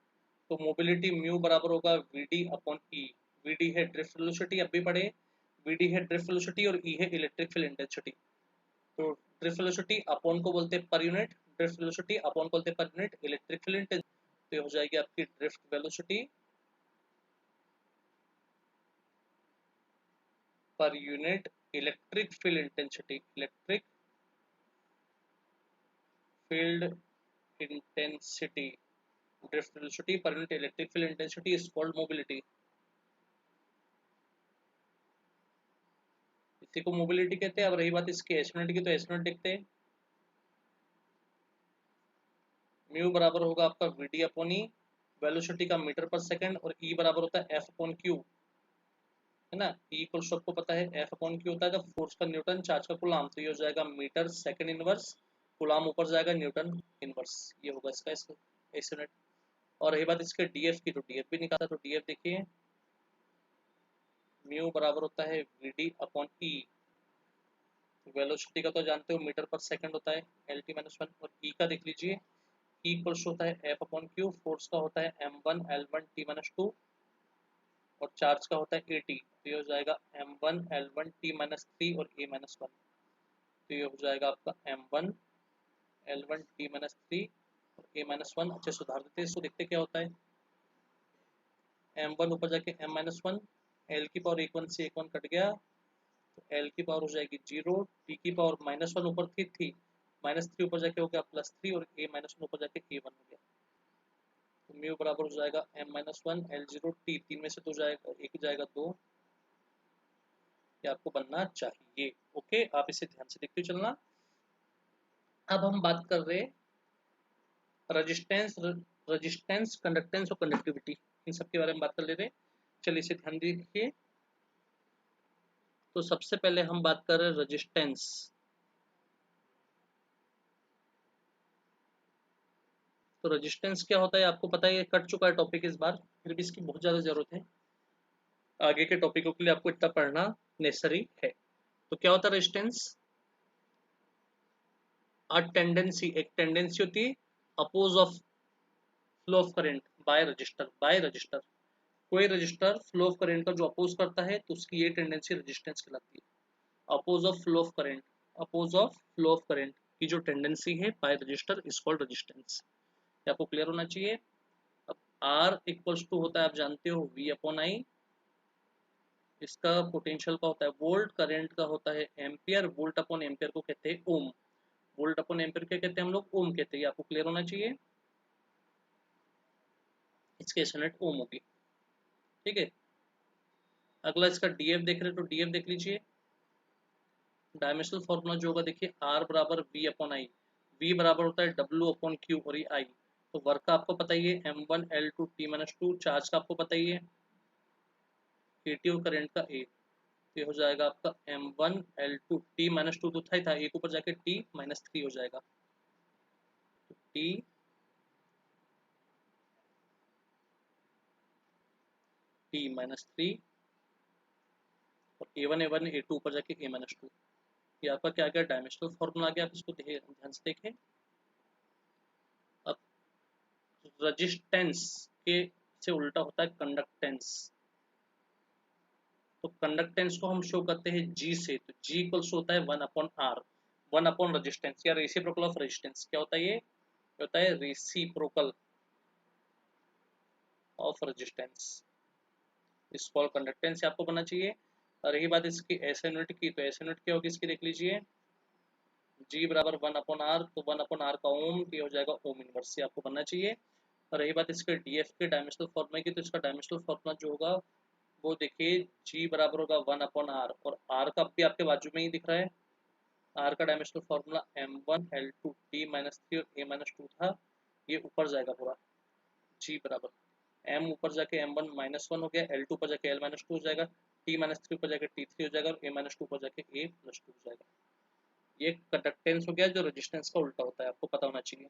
तो मोबिलिटी म्यू बराबर होगा वीडी अपॉन ई। वीडी है ड्रिफ्ट वेलोसिटी, अब भी पढ़े, वीडी है ड्रिफ्ट वेलोसिटी और ई है इलेक्ट्रिक फील्ड इंटेंसिटी। तो ड्रिफ्ट वेलोसिटी अपॉन को बोलते हैं per unit, drift velocity upon को बोलते हैं per unit electric field intensity. तो ये हो जाएगी आपकी drift velocity per unit electric field intensity, electric field intensity, drift velocity per unit electric field intensity is called mobility. इसी को मोबिलिटी कहते हैं। अब रही बात इसके एस यूनिट की, तो एस यूनिट देखते हैं। म्यू बराबर होगा आपका V D upon E, velocity का मीटर पर सेकंड, और ई बराबर होता है एफ अपॉन क्यू, है ना। ई इक्वल सबको पता है एफ अपॉन क्यू होता है जब फोर्स का न्यूटन चार्ज का कुलाम, तो ये हो जाएगा मीटर सेकंड इनवर्स, कुलाम ऊपर जाएगा न्यूटन इनवर्स, ये होगा इसका एस यूनिट। और रही बात इसके डीएफ की, तो डीएफ भी निकाला, तो डीएफ देखिए म्यू बराबर होता है V D upon E, velocity का तो जानते हो मीटर पर सेकंड होता है एल टी माइनस वन, और ई का देख लीजिए ई इक्वल्स होता है एफ अपॉन क्यू, फोर्स का होता है M one L one T minus two, और चार्ज का होता है ए टी, तो ये हो जाएगा M one L one T minus three और ए माइनस वन, तो ये हो जाएगा आपका M one L one T minus three और ए माइनस वन। अच्छे सुधार देते हैं इसको, देखते क्या होता है। एम वन ऊपर जाके एम माइनस वन, एल की पावर एक वन से एक वन कट गया, तो एल की पावर हो जाएगी जीरो, टी की पावर माइनस वन ऊपर थी माइनस थ्री ऊपर जाके हो गया प्लस थ्री, और ए माइनस वन ऊपर जाके ए वन हो गया, तो म्यू बराबर हो जाएगा M minus one L zero T, तीन में से दो जाएगा एक जाएगा दो, ये आपको बनना चाहिए। ओके, आप इसे ध्यान से देखते चलना। अब हम बात कर रहे हैं रेजिस्टेंस, रेजिस्टेंस कंडक्टेंस और कंडक्टिविटी, इन सब के बारे में बात कर ले रहे हैं। चलिए इसे ध्यान देखिए। तो सबसे पहले हम बात कर रहे हैं रेजिस्टेंस। तो रेजिस्टेंस क्या होता है आपको पता है, ये कट चुका है टॉपिक इस बार, फिर भी इसकी बहुत ज्यादा जरूरत है, आगे के टॉपिकों के लिए आपको इतना पढ़ना नेसेसरी है। तो क्या होता है रेजिस्टेंस? अ टेंडेंसी, एक टेंडेंसी होती है oppose of flow of current by resistor, by resistor, कोई रजिस्टर फ्लो ऑफ करंट का जो अपोज करता है तो उसकी ये टेंडेंसी रेजिस्टेंस कहलाती है। Oppose of flow of current, oppose of flow of current की जो टेंडेंसी है by resistor is called resistance, ये आपको क्लियर होना चाहिए। अब R इक्वल्स टू होता है आप जानते हो V अपॉन आई, इसका पोटेंशियल का होता है वोल्ट, करंट का होता है एम्पियर, वोल्ट अपॉन एम्पियर को कहते हैं ओम, वोल्ट अपॉन एम्पियर क्या कहते हैं हम लोग, ओम कहते हैं, ये आपको क्लियर होना चाहिए। इसके यूनिट ओम होगी, ठीक है। अगला इसका डीएफ देख रहे हैं, तो डीएफ देख लीजिए। डायमेंशनल फॉर्मूला जो होगा देखिए आर बराबर वी अपॉन आई, वी बराबर होता है डब्ल्यू अपॉन क्यू और ये आई, तो वर्क का आपको पता ही है M one L two T minus two, charge का आपको पता ही है के टी और करंट का ए, तो ये हो जाएगा आपका M one L two T minus two, तो था एक ऊपर जाके टी माइनस थ्री हो जाएगा, तो टी माइनस थ्री, और ए वन ए टू ऊपर जाके ए माइनस टू, ये आपका क्या गया डायमेंशनल फॉर्मूला आ गया। आप इसको ध्यान से देखें। अब रजिस्टेंस के से उल्टा होता है कंडक्टेंस, तो कंडक्टेंस को हम शो करते हैं जी से, तो जी इक्वल्स होता है one upon R, one upon resistance या रेसिप्रोकल ऑफ रेजिस्टेंस, क्या होता है ये होता है reciprocal of resistance, is call conductance आपको बनना चाहिए। और रही बात इसकी एस यूनिट की, तो एस यूनिट क्या होगी इसकी देख लीजिए, जी बराबर वन अपॉन आर, तो वन अपॉन आर का ओम, ये हो जाएगा ओम इनवर्स, से आपको बनना चाहिए। और रही बात इसके डीएफ के डायमेंशनल फॉर्मूला की, तो इसका डायमेंशनल फॉर्मूला जो होगा वो देखिए जी बराबर होगा वन अपॉन आर, और आर का भी आपके बाजू में ही दिख रहा है, आर का dimensional formula M one L two T minus three और ए माइनस टू था, ये ऊपर जाएगा पूरा, जी बराबर एम ऊपर जाके एम वन माइनस वन हो गया, एल टू ऊपर जाके एल माइनस टू हो जाएगा, टी माइनस थ्री ऊपर जाके टी थ्री हो जाएगा, और ए माइनस टू ऊपर जाके ए प्लस टू हो जाएगा। ये कंडक्टेंस हो गया जो रेजिस्टेंस का उल्टा होता है, आपको पता होना चाहिए।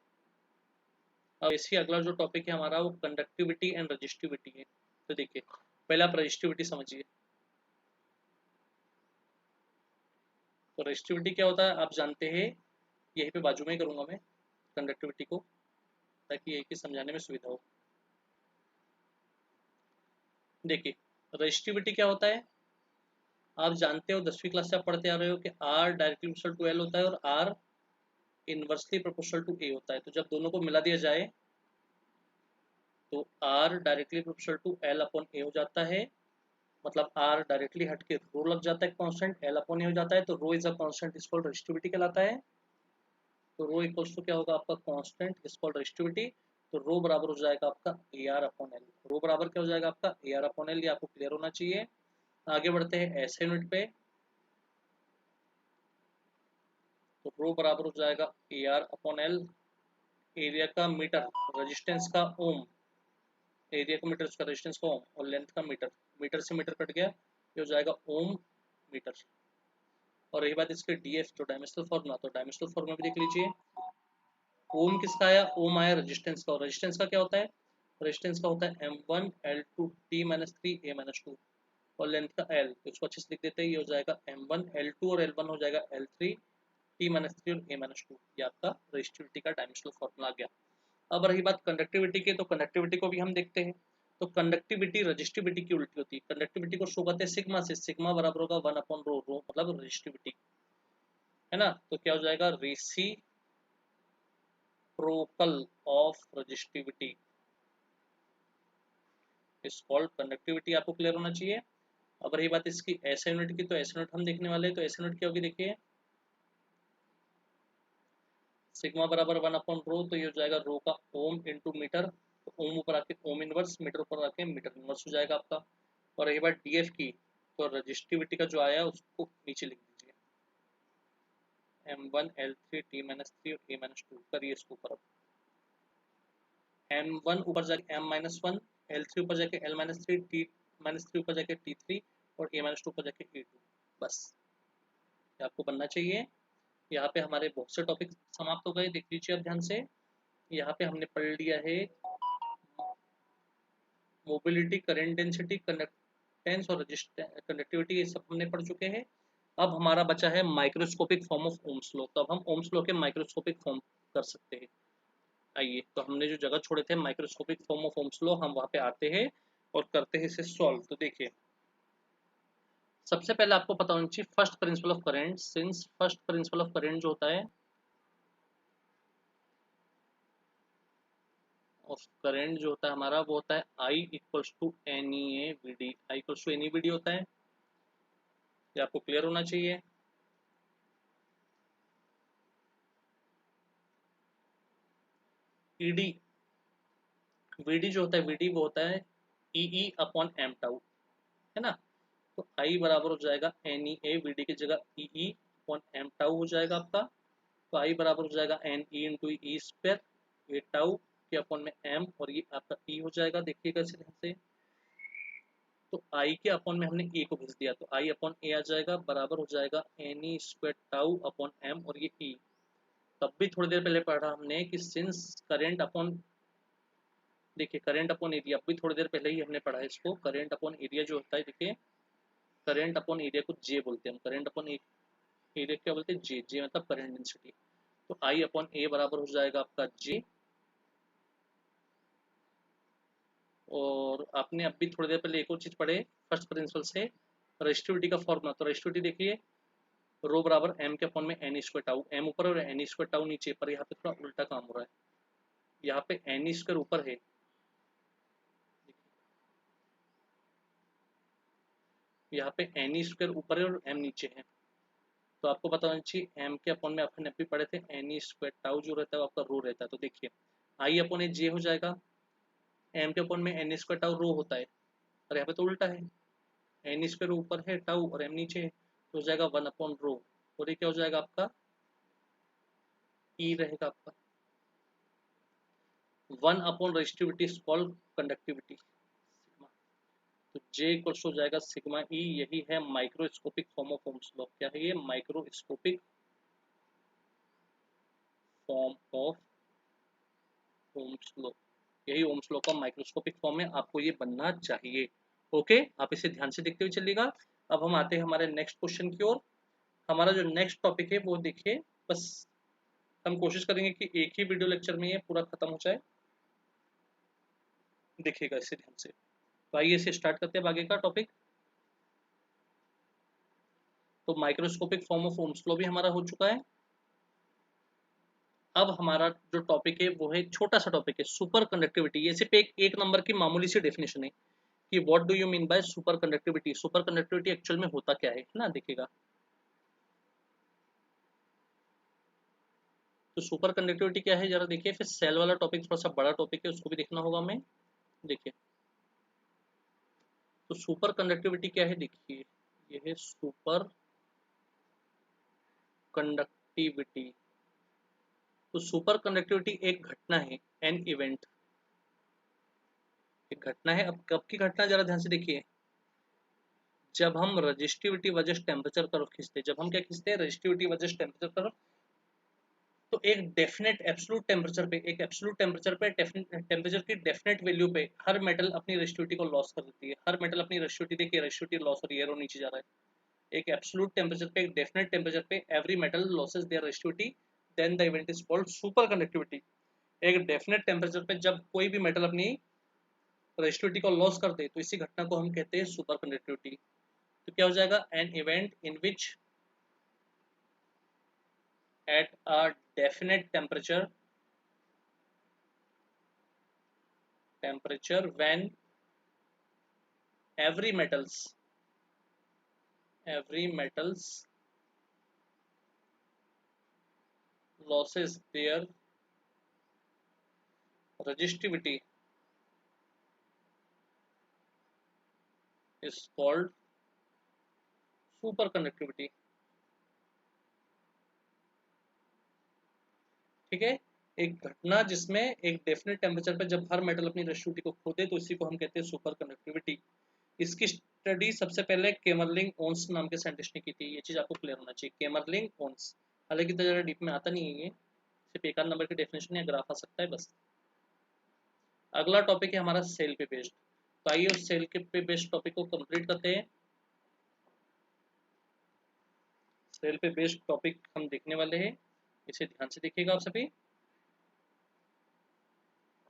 अब इसी अगला जो टॉपिक है हमारा वो कंडक्टिविटी एंड रजिस्टिविटी है। तो देखिए पहले आप रजिस्टिविटी समझिए। तो रजिस्टिविटी क्या होता है आप जानते हैं, यहीं पे बाजू में ही करूंगा मैं कंडक्टिविटी को, ताकि यही समझाने में सुविधा हो। देखिए रजिस्टिविटी क्या होता है, आप जानते हो 10वीं क्लास से आप पढ़ते आ रहे हो कि R directly proportional to L होता है और R inversely proportional to A होता है। तो जब दोनों को मिला दिया जाए तो R directly proportional to L upon A हो जाता है, मतलब R डायरेक्टली हट के रो लग जाता है कांस्टेंट, L अपॉन A हो जाता है, तो rho is a constant is called resistivity कहलाता है। तो रो इक्वल्स टू क्या होगा आपका कांस्टेंट इज कॉल्ड रेजिस्टिविटी। तो रो बराबर हो जाएगा आपका AR अपॉन L। रो बराबर क्या हो जाएगा आपका AR अपॉन L, ये आपको क्लियर होना चाहिए। आगे बढ़ते हैं ऐसे यूनिट पे। तो रो बराबर हो जाएगा AR अपॉन L, एरिया का मीटर, रेजिस्टेंस का ओम, एरिया का मीटर, उसका रेजिस्टेंस का ओम और लेंथ का मीटर, मीटर से मीटर कट गया, ये हो जाएगा ओम मीटर। और रही बात इसके डीएफ तो डायमेंशनल फॉर्मूला, तो डायमेंशनल फॉर्मूला भी देख लीजिए। ओम किसका आया, ओम आया रेजिस्टेंस का, और रेजिस्टेंस का क्या होता है, रेजिस्टेंस का होता है M1 L2 T-3 A-2 और लेंथ का L, तो इसको अच्छे से लिख देते हैं, ये हो जाएगा M1 L2 और L1 हो जाएगा L3 T-3 और A-2, ये आपका रेजिस्टिविटी का डायमेंशनल फॉर्मूला आ गया। अब रही बात कंडक्टिविटी की, तो कंडक्टिविटी को भी हम देखते हैं। तो कंडक्टिविटी रजिस्टिविटी की उल्टी होती है। कंडक्टिविटी को शो करते हैं सिग्मा से, सिग्मा बराबर होगा 1 अपॉन रो, रो मतलब रजिस्टिविटी है ना। तो क्या हो जाएगा, reciprocal of resistivity is called conductivity, आपको क्लियर होना चाहिए। अब रही बात इसकी एस यूनिट की, तो एस यूनिट हम देखने वाले हैं। तो एस यूनिट क्या होगी देखिए, सिग्मा बराबर 1 अपॉन रो, तो ये हो जाएगा रो का ओम इंटू मीटर, तो ओम ऊपर आके ओम इनवर्स, मीटर ऊपर आके मीटर इनवर्स हो जाएगा आपका। और रही बात डीएफ की, तो रजिस्टिविटी का जो आया उसको नीचे लिख दीजिए, M1 L3 T-3 और A-2 करिए इसको ऊपर। अब M1 ऊपर जाके M-1, L3 ऊपर जाके L-3, T-3 ऊपर जाके T3 और A-2 ऊपर जाके A2, बस ये आपको बनना चाहिए। यहाँ पे हमारे बहुत से टॉपिक समाप्त हो गए, देख लीजिए अब ध्यान से। यहाँ पे हमने पढ़ लिया है मोबिलिटी, करंट डेंसिटी, कंडक्टेंस और कंडक्टिविटी, ये सब हमने पढ़ चुके हैं। अब हमारा बचा है microscopic form of Ohm's law, तो अब हम ओम्स लॉ के माइक्रोस्कोपिक फॉर्म कर सकते हैं। आइए, तो हमने जो जगह छोड़े थे microscopic form of Ohm's law, हम वहाँ पे आते हैं और करते हैं इसे सॉल्व। तो देखिए, सबसे पहले आपको पता होना चाहिए first principle of current. Since first principle of current जो होता है, ऑफ करंट जो होता है हमारा, वो होता है I equals to N E A V D, I equals to N E V D होता है, ये आपको क्लियर होना चाहिए। ईडी, वीडी जो होता है, वीडी वो होता है ई अपॉन एम टाउ, है ना। तो आई बराबर हो जाएगा एन ई ए, वीडी की जगह ई अपॉन एम टाउ हो जाएगा आपका। तो आई बराबर हो जाएगा N E into E square, ये टाउ के अपॉन में एम और ये आपका ई हो जाएगा, देखिएगा इसे ध्यान से। तो आई के अपॉन में हमने ए को भेज दिया, तो आई अपॉन ए आ जाएगा, बराबर हो जाएगा N E square tau upon M और ये ई। तब भी थोड़ी देर पहले पढ़ा हमने कि सिंस करेंट अपॉन, देखिए करेंट अपॉन एरिया, अभी थोड़ी देर पहले ही हमने पढ़ा है इसको। करेंट अपॉन एरिया जो होता है, देखिए करेंट अपॉन एरिया को जे बोलते हैं हम, करेंट अपॉन एरिया क्या बोलते हैं, जे, जे मतलब करेंट डेंसिटी। तो आई अपॉन ए बराबर हो जाएगा आपका जे। और आपने अभी थोड़ी देर पहले एक और चीज पढ़े फर्स्ट प्रिंसिपल से, रेजिस्टिविटी का फॉर्मूला। तो रेजिस्टिविटी देखिए, रो बराबर एम के अपॉन में एन स्क्वायर टाउ, एम ऊपर और एन स्क्वायर टाउ नीचे, पर यहाँ पे थोड़ा उल्टा काम हो रहा है, यहाँ पे एन स्क्वायर ऊपर है, यहाँ पे एन स्क्वायर ऊपर है और एम नीचे है। तो आपको पता होना चाहिए एम के अपॉन में अपने अभी पढ़े थे एन स्क्वायर टाउ जो रहता है वो आपका रो रहता है। तो देखिए आई अपॉन ए जे हो जाएगा, एम के अपॉन में एन स्क्वायर टाउ रो होता है, और यहाँ पे तो उल्टा है, एन स्क्वायर ऊपर है टाउ और एम नीचे है, तो हो जाएगा 1 अपॉन रो, और ये क्या हो जाएगा आपका ई रहेगा आपका। 1 upon resistivity is called conductivity sigma, तो जे इक्वल्स हो जाएगा सिग्मा ई, यही है microscopic form of Ohm's law. क्या है ये, microscopic form of Ohm's law, यही ओम्स लॉ का माइक्रोस्कोपिक फॉर्म है, आपको ये बनना चाहिए। ओके, आप इसे ध्यान से देखते हुए चलिएगा। अब हम आते हैं हमारे नेक्स्ट क्वेश्चन की ओर। हमारा जो नेक्स्ट टॉपिक है वो देखिए, बस हम कोशिश करेंगे कि एक ही वीडियो लेक्चर में ये पूरा खत्म हो जाए, देखिएगा इसे ध्यान से। तो आइए इसे स्टार्ट करते हैं आगे का टॉपिक। तो microscopic form of Ohm's law भी हमारा हो चुका है। अब हमारा जो टॉपिक है वो है छोटा सा टॉपिक है सुपर कंडक्टिविटी। ये सिर्फ एक नंबर की मामूली सी डेफिनेशन है कि what do you mean by super conductivity. Super conductivity actual में होता क्या है ना, देखिएगा। तो सुपर कंडक्टिविटी क्या है जरा देखिए, फिर सेल वाला टॉपिक थोड़ा सा बड़ा टॉपिक है, उसको भी देखना होगा हमें। देखिए तो सुपर कंडक्टिविटी क्या है, देखिए ये है सुपर कंडक्टिविटी। तो सुपर कंडक्टिविटी एक घटना है, एन इवेंट, एक घटना है। अब कब की घटना जरा ध्यान से देखिए, जब हम रजिस्टिविटी वर्सेस टेम्परेचर कर्व खींचते हैं। जब हम क्या खींचते हैं, रजिस्टिविटी वर्सेस टेम्परेचर कर्व। तो एक डेफिनेट एब्सोल्यूट टेम्परेचर पे, एक एब्सोल्यूट टेम्परेचर पे, टेम्परेचर की डेफिनेट वैल्यू पे हर मेटल अपनी रेजिस्टिविटी को लॉस कर देती है। हर मेटल अपनी रेजिस्टिविटी, देखिए रेजिस्टिविटी लॉस हो रही है, एरो नीचे जा रहा है। एक एब्सोल्यूट टेम्परेचर पे, एक डेफिनेट टेम्परेचर पे every metal losses their resistivity, then the event is called super conductivity. एक डेफिनेट टेम्परेचर पे जब कोई भी मेटल अपनी रेजिस्टिविटी को लॉस कर दे तो इसी घटना को हम कहते हैं सुपर कंडक्टिविटी। तो क्या हो जाएगा, an event in which at a definite temperature when every metals loses their resistivity is called superconductivity। ठीक है, एक घटना जिसमें एक डेफिनेट टेम्परेचर पर जब हर मेटल अपनी रेजिस्टिविटी को खो दे तो इसी को हम कहते हैं सुपर कंडक्टिविटी। इसकी स्टडी सबसे पहले केमरलिंग ओन्स नाम के साइंटिस्ट ने की थी। ये चीज आपको क्लियर होना चाहिए, केमरलिंग ओन्स। हालांकि तो ज़्यादा डीप में आता नहीं है, ये सिर्फ एक आध नंबर की डेफिनेशन या ग्राफ आ सकता है बस। अगला टॉपिक है हमारा सेल पे बेस्ड। तो आइए उस सेल के पे बेस्ड टॉपिक को कंप्लीट करते हैं। सेल पे बेस्ड टॉपिक हम देखने वाले हैं, इसे ध्यान से देखिएगा आप सभी।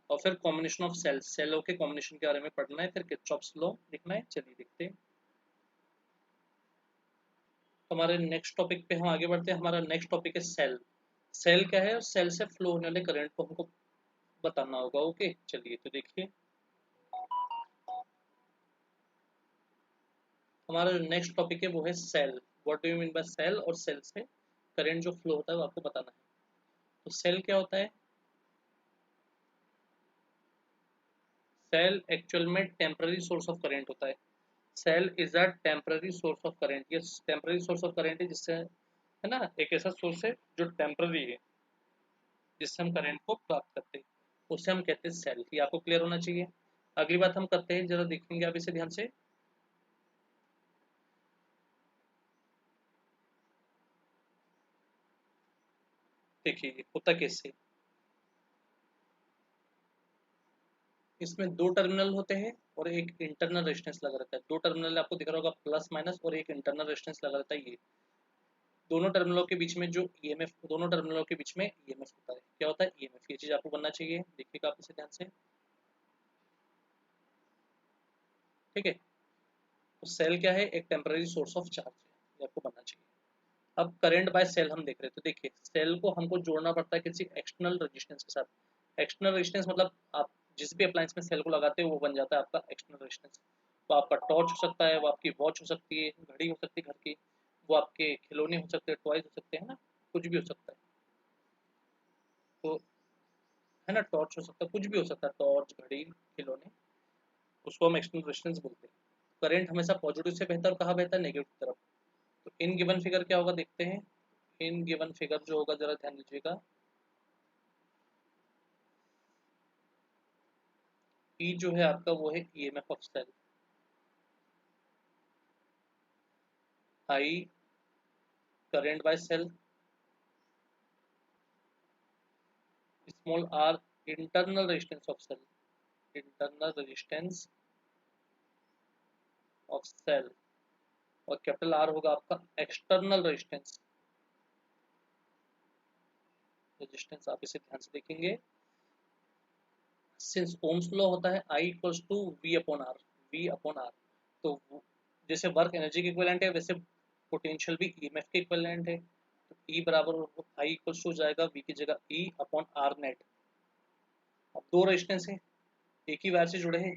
और फिर कॉम्बिनेशन ऑफ सेल्स, सेलों के कॉम्बिनेशन के बारे में पढ़ना है, फिर किरचॉफ्स लॉ लिखना है। चलिए देखते हैं। तो हमारे नेक्स्ट टॉपिक पे हम आगे बढ़ते हैं। हमारा नेक्स्ट टॉपिक है सेल। सेल क्या है, सेल से फ्लो होने वाले करंट को हमको बताना होगा। ओके चलिए तो देखिए, हमारा जो नेक्स्ट टॉपिक है वो है cell. What do you mean by cell, और सेल से करंट जो फ्लो होता है वो आपको बताना है। तो सेल क्या होता है, सेल एक्चुअल में टेम्पररी सोर्स ऑफ करंट होता है। Cell is a temporary source of current. ये टेम्पररी सोर्स ऑफ करंट है, जिससे है ना, एक ऐसा सोर्स है जो टेम्पररी है, जिससे हम करंट को प्राप्त करते हैं, उसे हम कहते हैं सेल। ये आपको क्लियर होना चाहिए। अगली बात हम करते हैं, जरा देखेंगे आप इसे ध्यान से। देखिए होता कैसे, इसमें दो टर्मिनल होते हैं और एक इंटरनल रेजिस्टेंस लगा रहता है। दो टर्मिनल आपको दिख रहा होगा, प्लस माइनस, और एक इंटरनल रेजिस्टेंस लगा रहता है। ये दोनों टर्मिनलों के बीच में जो ईएमएफ, दोनों टर्मिनलों के बीच में ईएमएफ होता है। क्या होता है, ईएमएफ। ये चीज आपको बनना चाहिए, देखिएगा आप इसे ध्यान से। ठीक है, तो सेल क्या है, एक टेम्पररी सोर्स ऑफ चार्ज है, ये आपको बनना चाहिए। अब करंट बाय सेल हम देख रहे हैं। तो देखिए सेल को हमको जोड़ना पड़ता है किसी एक्सटर्नल रेजिस्टेंस के साथ। एक्सटर्नल रेजिस्टेंस मतलब आप जिस भी अप्लायंस में सेल को लगाते हो वो बन जाता है आपका एक्सटर्नल रेजिस्टेंस। वो आपका टॉर्च हो सकता है, वो आपकी वॉच हो सकती है, घड़ी हो सकती है घर की, वो आपके खिलौने हो सकते हैं, टॉयज हो सकते हैं ना, कुछ भी हो सकता है। तो है ना, टॉर्च हो सकता है, कुछ भी हो सकता है, टॉर्च, घड़ी, खिलौने, उसको हम एक्सटर्नल रेजिस्टेंस बोलते हैं। करंट हमेशा पॉजिटिव से बेहतर, कहाँ बेहतर, नेगेटिव की तरफ। तो इन गिवन फिगर क्या होगा देखते हैं। इन गिवन फिगर जो होगा जरा ध्यान दीजिएगा, ई जो है आपका वो है EMF of cell, I current by cell, small R internal resistance of cell, internal resistance of cell, और कैपिटल आर होगा आपका एक्सटर्नल रेजिस्टेंस। रेजिस्टेंस आप इसे ध्यान से देखेंगे। सिंस ओम्स लॉ होता है I equals to V upon R, V upon R. तो जैसे वर्क एनर्जी के इक्विवेलेंट है, वैसे पोटेंशियल भी ईएमएफ के इक्विवेलेंट है, तो ई बराबर आई इक्वल्स टू हो जाएगा वी की जगह ई अपॉन आर नेट। अब दो रेजिस्टेंस है, एक ही वायर से जुड़े हैं,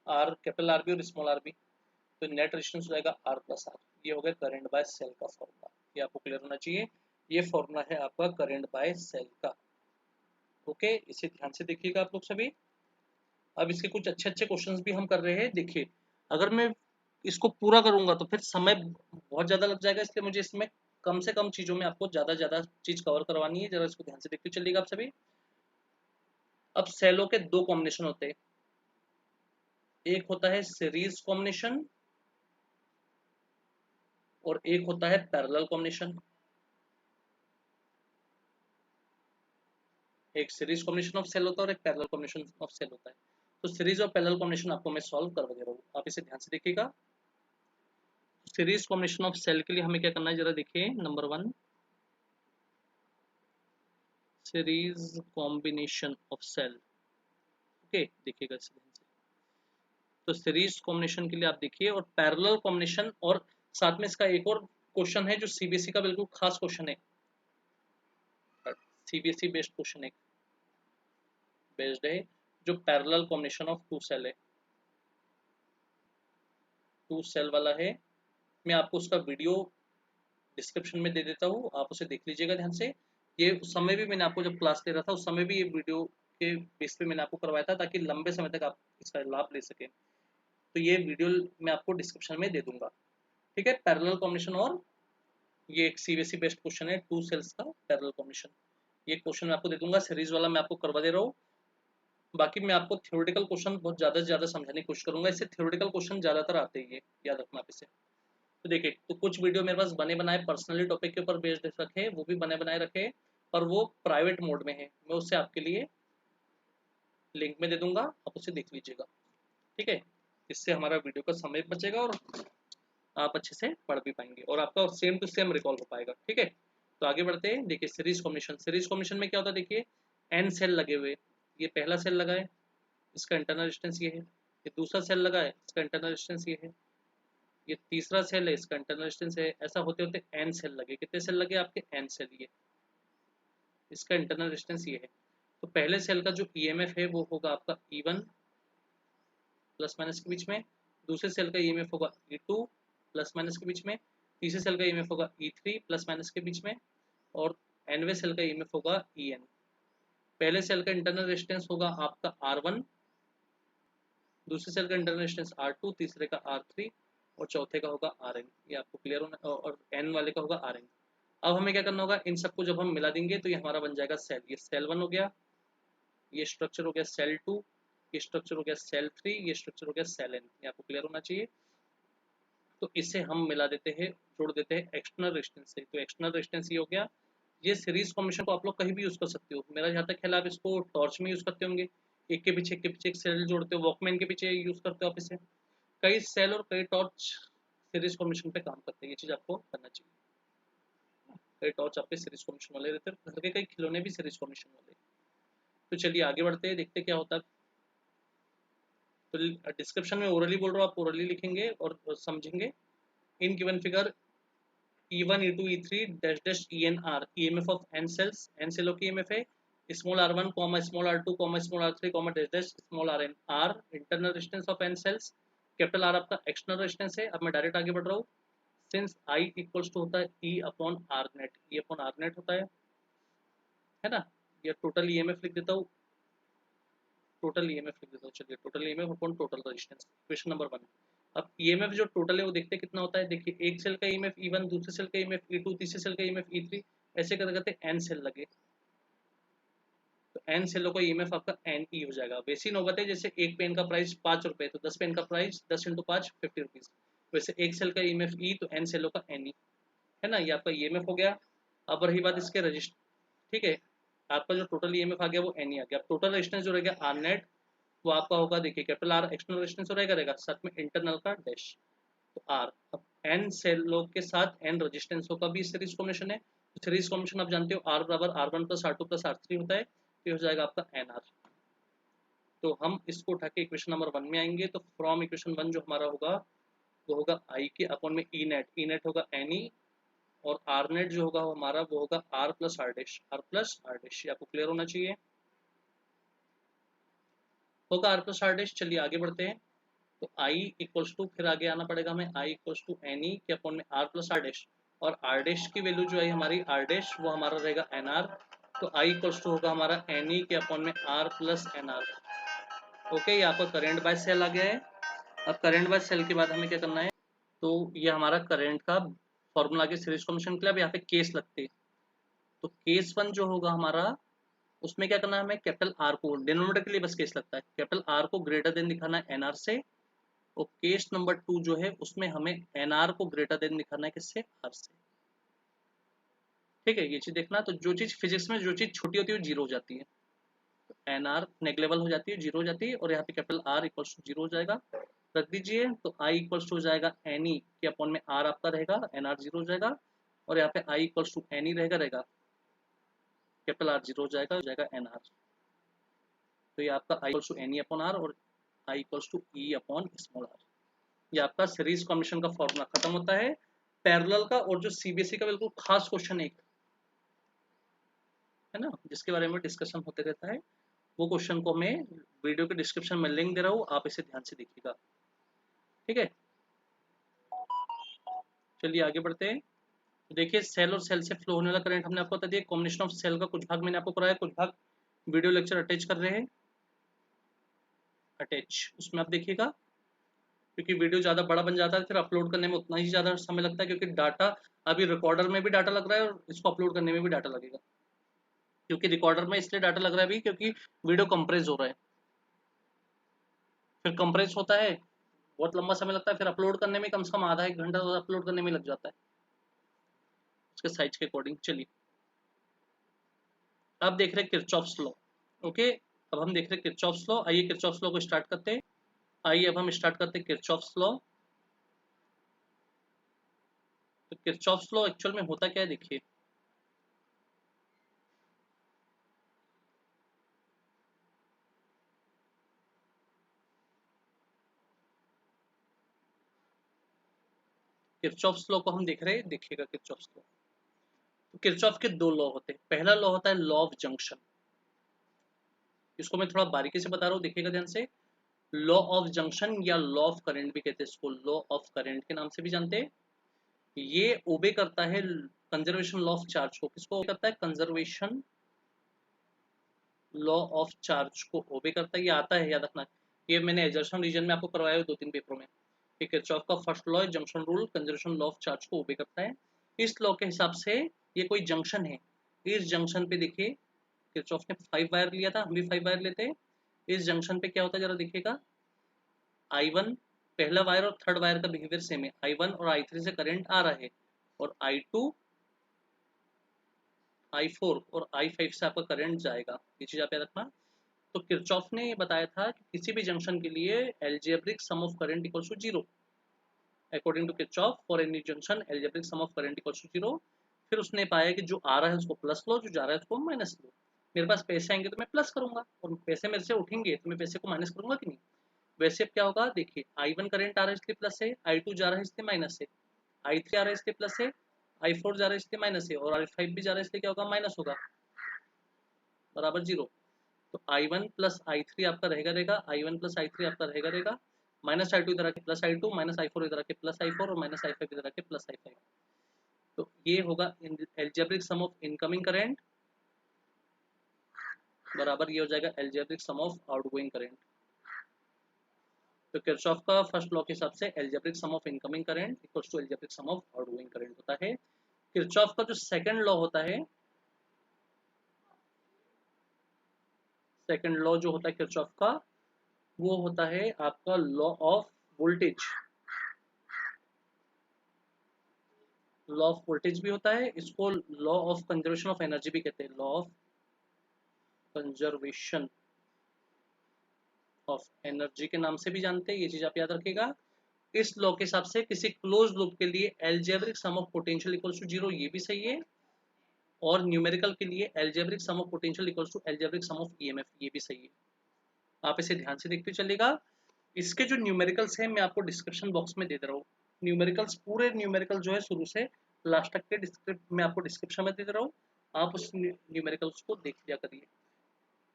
आर कैपिटल आर बी और स्मॉल आर बी, तो नेट रेजिस्टेंस हो जाएगा आर प्लस आर। ये हो गया करंट बाय सेल का फॉर्मूला, ये आपको क्लियर होना चाहिए। ये फॉर्मूला है आपका करंट बाय सेल का। ओके, इसे ध्यान से देखिएगा आप लोग सभी। अब इसके कुछ अच्छे अच्छे क्वेश्चंस भी हम कर रहे हैं। देखिए, अगर मैं इसको पूरा करूंगा तो फिर समय बहुत ज़्यादा लग जाएगा, इसलिए मुझे इसमें कम से कम चीज़ों में आपको ज़्यादा चीज़ कवर करवानी है। जरा इसको ध्यान से देखते चलिएगा आप सभी। अब सेलों के दो कॉम्बिनेशन होते हैं, एक होता है सीरीज कॉम्बिनेशन और एक होता है पैरेलल कॉम्बिनेशन। एक सीरीज कॉम्बिनेशन ऑफ सेल होता है और एक पैरेलल कॉम्बिनेशन ऑफ सेल होता है। तो सीरीज और पैरेलल कॉम्बिनेशन आपको मैं सॉल्व करवा दे रहा हूँ, आप इसे ध्यान से देखिएगा। सीरीज कॉम्बिनेशन ऑफ सेल के लिए हमें क्या करना है, जरा देखिए। Number one, series combination of cell. Okay, देखिएगा इसे ध्यान से। तो सीरीज कॉम्बिनेशन के लिए आप देखिए, और पैरेलल कॉम्बिनेशन, और साथ में इसका एक और क्वेश्चन है जो सीबीएसई का बिल्कुल खास क्वेश्चन है, सीबीएसई बेस्ड क्वेश्चन है, बेस्ड है, जो parallel combination of two cell है, टू सेल वाला है। मैं आपको उसका वीडियो डिस्क्रिप्शन में दे देता हूँ, आप उसे देख लीजिएगा ध्यान से। ये उस समय भी मैंने आपको जब क्लास ले रहा था उस समय भी ये वीडियो के बेस पे मैंने आपको करवाया था, ताकि लंबे समय तक आप इसका लाभ ले सकें। तो ये वीडियो मैं आपको डिस्क्रिप्शन में दे दूंगा, ठीक है। पैरेलल कॉम्बिनेशन, और ये एक सीबीएसई बेस्ड क्वेश्चन है, टू सेल्स का पैरेलल कॉम्बिनेशन। ये क्वेश्चन मैं आपको दे दूंगा, सीरीज वाला मैं आपको करवा दे रहा हूँ। बाकी मैं आपको थ्योरेटिकल क्वेश्चन बहुत ज़्यादा से ज़्यादा समझाने की कोशिश करूंगा, इससे थ्योरेटिकल क्वेश्चन ज़्यादातर आते ही है, याद रखना आप इसे। तो देखिए, तो कुछ वीडियो मेरे पास बने बनाए पर्सनली टॉपिक के ऊपर बेस्ड रखे, वो भी बने बनाए रखे, और वो प्राइवेट मोड में है, मैं उससे आपके लिए लिंक में दे दूंगा, आप उसे देख लीजिएगा, ठीक है। इससे हमारा वीडियो का समय बचेगा और आप अच्छे से पढ़ भी पाएंगे, और आपका सेम टू सेम रिकॉल हो पाएगा, ठीक है। तो आगे बढ़ते हैं। देखिए, सीरीज कॉम्बिनेशन, सीरीज कॉम्बिनेशन में क्या होता है, देखिए एन सेल लगे हुए, ये पहला सेल लगा है, इसका इंटरनल डिस्टेंस ये है। ये दूसरा सेल लगा है, इसका इंटरनल डिस्टेंस ये है। ये तीसरा सेल है, इसका इंटरनल डिस्टेंस है। ऐसा होते होते एन सेल लगे, कितने सेल लगे आपके, एन सेल, ये इसका इंटरनल डिस्टेंस ये है। तो पहले सेल का जो ईएमएफ है वो होगा आपका E1 प्लस माइनस के बीच में, दूसरे सेल का ईएमएफ होगा E2 प्लस माइनस के बीच में, तीसरे सेल का ईएमएफ होगा E3 प्लस माइनस के बीच में, और एनवे सेल का ईएमएफ होगा EN। पहले सेल का इंटरनल रेजिस्टेंस होगा आपका R1, दूसरे सेल का इंटरनल रेजिस्टेंस R2, तीसरे का R3, और चौथे का होगा Rn। ये आपको क्लियर होना, और N वाले का होगा Rn। अब हमें क्या करना होगा, इन सबको जब हम मिला देंगे तो ये हमारा बन जाएगा सेल। ये सेल 1 हो गया, ये स्ट्रक्चर हो गया सेल 2, ये स्ट्रक्चर हो गया सेल 3, ये स्ट्रक्चर हो गया सेल N। ये आपको क्लियर होना चाहिए। तो इसे हम मिला देते हैं, जोड़ देते हैं एक्सटर्नल रेजिस्टेंस से, तो एक्सटर्नल रेजिस्टेंस ये हो गया। ये सीरीज कॉम्बिनेशन को आप लोग कहीं भी यूज कर सकते हो, मेरा जहाँ तक ख्याल आप इसको टॉर्च में यूज करते होंगे, एक के पीछे एक सेल जोड़ते हो, वॉकमैन के पीछे यूज करते हो आप इसे। कई सेल और कई टॉर्च सीरीज कॉम्बिनेशन पे काम करते हैं, ये चीज आपको करना चाहिए। कई टॉर्च आपके सीरीज कॉम्बिनेशन वाले रहते हैं, घर के कई खिलौने भी सीरीज कॉम्बिनेशन वाले। तो चलिए आगे बढ़ते हैं, देखते क्या होता है। तो डिस्क्रिप्शन में ओरली बोल रहा हूँ, आप ओरली लिखेंगे और समझेंगे। In given figure E1, E2, E3 dash dash ENR, EMF of N cells, N सेलों की EMF है, small r1 comma small r2 comma small r3 comma dash dash small rn। R internal resistance of N cells, capital R आपका एक्सटर्नल रेजिस्टेंस है। अब मैं डायरेक्ट आगे बढ़ रहा हूँ। सिंस I इक्वल्स टू होता है E upon R net, E upon R net होता है ना। ये टोटल EMF लिख देता हूँ, टोटल EMF लिख देता हूँ। चलिए, total EMF upon total resistance, equation number 1। अब EMF जो टोटल है वो देखते हैं कितना होता है। देखिए, एक सेल का EMF E1, दूसरे सेल का EMF E2, तीसरे सेल का EMF E3, ऐसे करते करते N सेल लगे, तो N सेलों का EMF आपका NE हो जाएगा। वैसी नौबत है जैसे एक पेन का प्राइस 5 रुपए, तो 10 पेन का प्राइस 10 इंटू 5 50 रुपीज। वैसे एक सेल का EMF E, तो N सेलों का NE है ना। ये आपका EMF हो गया। अब रही बात इसके रजिस्टर, ठीक है, आपका जो टोटल EMF आ गया वो NE आ गया। अब टोटल रेजिस्टेंस जो रहेगा R नेट, वो आपका होगा, देखिए कैपिटल R एक्सटर्नल रेजिस्टेंस हो रहेगा, साथ में इंटरनल का डैश, तो R। अब N सेलों के साथ N रेजिस्टेंसों का भी सीरीज कॉम्बिनेशन है। सीरीज कॉम्बिनेशन आप जानते हो, R बराबर R1 plus R2 plus R3 होता है, तो ये हो जाएगा आपका NR। तो हम इसको उठा के इक्वेशन नंबर 1 में आएंगे, तो फ्रॉम इक्वेशन 1 जो हमारा होगा वो होगा आई के अपॉन में ई नेट होगा एन ई, और आर नेट जो होगा वो हमारा वो होगा R plus R dash, R plus R dash. ये आपको क्लियर होना चाहिए, होगा आर प्लस आर डैश। चलिए आगे बढ़ते हैं। तो आई इक्वल्स टू, फिर आगे आना पड़ेगा हमें, आई इक्वल्स टू एन ई के अपॉन में आर प्लस आर डैश, और आर डैश की वैल्यू जो है हमारी आर डैश वो हमारा रहेगा एन आर। तो आई इक्वल्स टू होगा हमारा एन ई के अपॉन में R plus N R. Okay, ये आपका करंट बाय सेल आ गया है। अब करंट बाय सेल के बाद हमें क्या करना है, तो ये हमारा करंट का फॉर्मूला के सीरीज कॉम्बिनेशन के लिए अब यहाँ पे केस लगते हैं। तो केस वन जो होगा हमारा, उसमें क्या करना है हमें, कैपिटल आर को डिनोमिनेटर के लिए बस केस लगता है, कैपिटल आर को ग्रेटर देन दिखाना है एनआर से। और केस नंबर 2 जो है उसमें हमें एनआर को ग्रेटर देन दिखाना है किससे, आर से। ठीक है, ये चीज देखना। तो जो चीज फिजिक्स में जो चीज छोटी होती है वो जीरो हो जाती है, एन आर नेग्लेबल हो जाती है, जीरो हो जाती है, और यहाँ पे capital R equals to zero हो जाएगा। रख दीजिए, तो आई इक्वल्स टू हो जाएगा एन ई के अपॉन में आर आपका रहेगा, एन आर जीरो हो जाएगा, और यहाँ पे आई इक्वल्स टू एन ई रहेगा रहेगा कैपिटल आर जीरो हो जाएगा एन आर। तो ये आपका I equals to N E upon R और I equals to E upon small R. ये आपका सीरीज कॉम्बिनेशन का फॉर्मूला खत्म होता है पैरेलल का। और जो सीबीएसई का बिल्कुल खास क्वेश्चन एक है ना, जिसके बारे में डिस्कशन होते रहता है, वो क्वेश्चन को मैं वीडियो के डिस्क्रिप्शन में लिंक दे रहा हूँ, आप इसे ध्यान से देखिएगा। ठीक है, चलिए आगे बढ़ते हैं। तो देखिए, सेल और सेल से फ्लो होने वाला करंट हमने आपको बता दिया। कॉम्बिनेशन ऑफ सेल का कुछ भाग मैंने आपको कराया, कुछ भाग वीडियो लेक्चर अटैच कर रहे हैं, अटैच उसमें आप देखिएगा, क्योंकि वीडियो ज़्यादा बड़ा बन जाता है फिर अपलोड करने में उतना ही ज़्यादा समय लगता है, क्योंकि डाटा अभी रिकॉर्डर में भी डाटा लग रहा है और इसको अपलोड करने में भी डाटा लगेगा। क्योंकि रिकॉर्डर में इसलिए डाटा लग रहा है अभी क्योंकि वीडियो कंप्रेस हो रहा है, फिर कंप्रेस होता है बहुत लंबा समय लगता है, फिर अपलोड करने में कम से कम आधा एक घंटा तो अपलोड करने में लग जाता है उसके साइज के अकॉर्डिंग। चलिए अब देख रहे हैं किरचॉफ्स लॉ। ओके, अब हम देख रहे हैं किरचॉफ्स लॉ। आइए किरचॉफ्स लॉ को स्टार्ट करते हैं। आइए अब हम स्टार्ट करते हैं किरचॉफ्स लॉ। तो किरचॉफ्स लॉ एक्चुअल में होता क्या है, देखिए किरचॉफ्स लॉ को हम देख रहे हैं, देखिएगा किरचॉफ्स लॉ। तो किरचॉफ के दो लॉ होते हैं। पहला लॉ होता है लॉ ऑफ जंक्शन, इसको मैं थोड़ा बारीकी से बता रहा हूँ, देखिएगा ध्यान से। लॉ ऑफ जंक्शन या लॉ ऑफ करंट भी कहते हैं इसको, लॉ ऑफ करंट के नाम से भी जानते हैं। ये ओबे करता है कंजर्वेशन लॉ ऑफ चार्ज को। किसको करता है, कंजर्वेशन लॉ ऑफ चार्ज को ओबे करता है। ये आता है, याद रखना, ये मैंने एजर्सन रीजन में आपको करवाया है 2-3 पेपरों में। किरचॉफ का फर्स्ट लॉ है junction rule, conservation law of charge को ओबे करता है। इस लॉ के हिसाब से ये कोई जंक्शन है, इस जंक्शन पे देखिए किरचॉफ ने 5 वायर लिया था, हम भी 5 वायर लेते हैं। इस जंक्शन पे क्या होता है जरा देखिएगा, I1 पहला वायर और थर्ड वायर का बिहेवियर सेम है, I1 और I3 से करंट आ रहा है, और I2 I4 और I5 से आपका करंट जाएगा, ये चीज आप याद रखना। तो किरचॉफ ने ये बताया था कि किसी भी जंक्शन के लिए algebraic sum of current equals to zero. According to Kirchhoff for any junction algebraic sum of current equals to zero. फिर उसने पाया कि जो आ रहा है उसको प्लस लो, जो जा रहा है उसको माइनस लो। मेरे पास पैसे आएंगे तो मैं प्लस करूंगा, और पैसे मेरे से उठेंगे तो मैं पैसे को माइनस करूंगा कि नहीं। वैसे अब क्या होगा, देखिए I1 करंट आ रहा है इसलिए प्लस है, I2 जा रहा है इसलिए माइनस है, I3 आ रहा है इसलिए प्लस है, I4 जा रहा है इसलिए माइनस है, और I5 भी जा रहा है इसलिए क्या होगा, माइनस होगा, बराबर जीरो। तो I1 प्लस I3 आपका रहेगा रहेगा, I1 प्लस I3 आपका रहेगा रहेगा, माइनस I2 इधर आके प्लस I2, माइनस I4 इधर आके प्लस I4, और माइनस I5 इधर आके प्लस I5। तो ये होगा algebraic sum of incoming current, बराबर ये हो जाएगा algebraic sum of outgoing current. तो किरचॉफ का फर्स्ट लॉ के हिसाब से algebraic sum of incoming current equals to algebraic sum of outgoing current होता है। किरचॉफ का जो सेकंड लॉ होता है, सेकंड लॉ जो होता है किरचॉफ का, वो होता है आपका law of voltage. Law of voltage भी होता है, इसको law of conservation of energy भी कहते हैं, law of conservation of energy के नाम से भी जानते हैं, ये चीज आप याद रखिएगा। इस लॉ के हिसाब से किसी क्लोज लूप के लिए algebraic sum of potential equals to zero, ये भी सही है। और न्यूमेरिकल के लिए algebraic sum of potential equals to algebraic sum of EMF, ये भी सही है। आप इसे ध्यान से देखते चलेगा। इसके जो न्यूमेरिकल्स हैं मैं आपको डिस्क्रिप्शन बॉक्स में दे दे रहा हूँ, न्यूमेरिकल्स पूरे न्यूमेरिकल जो है शुरू से लास्ट तक के मैं आपको डिस्क्रिप्शन में दे रहा हूँ, आप उस न्यूमेरिकल्स को देख लिया करिए।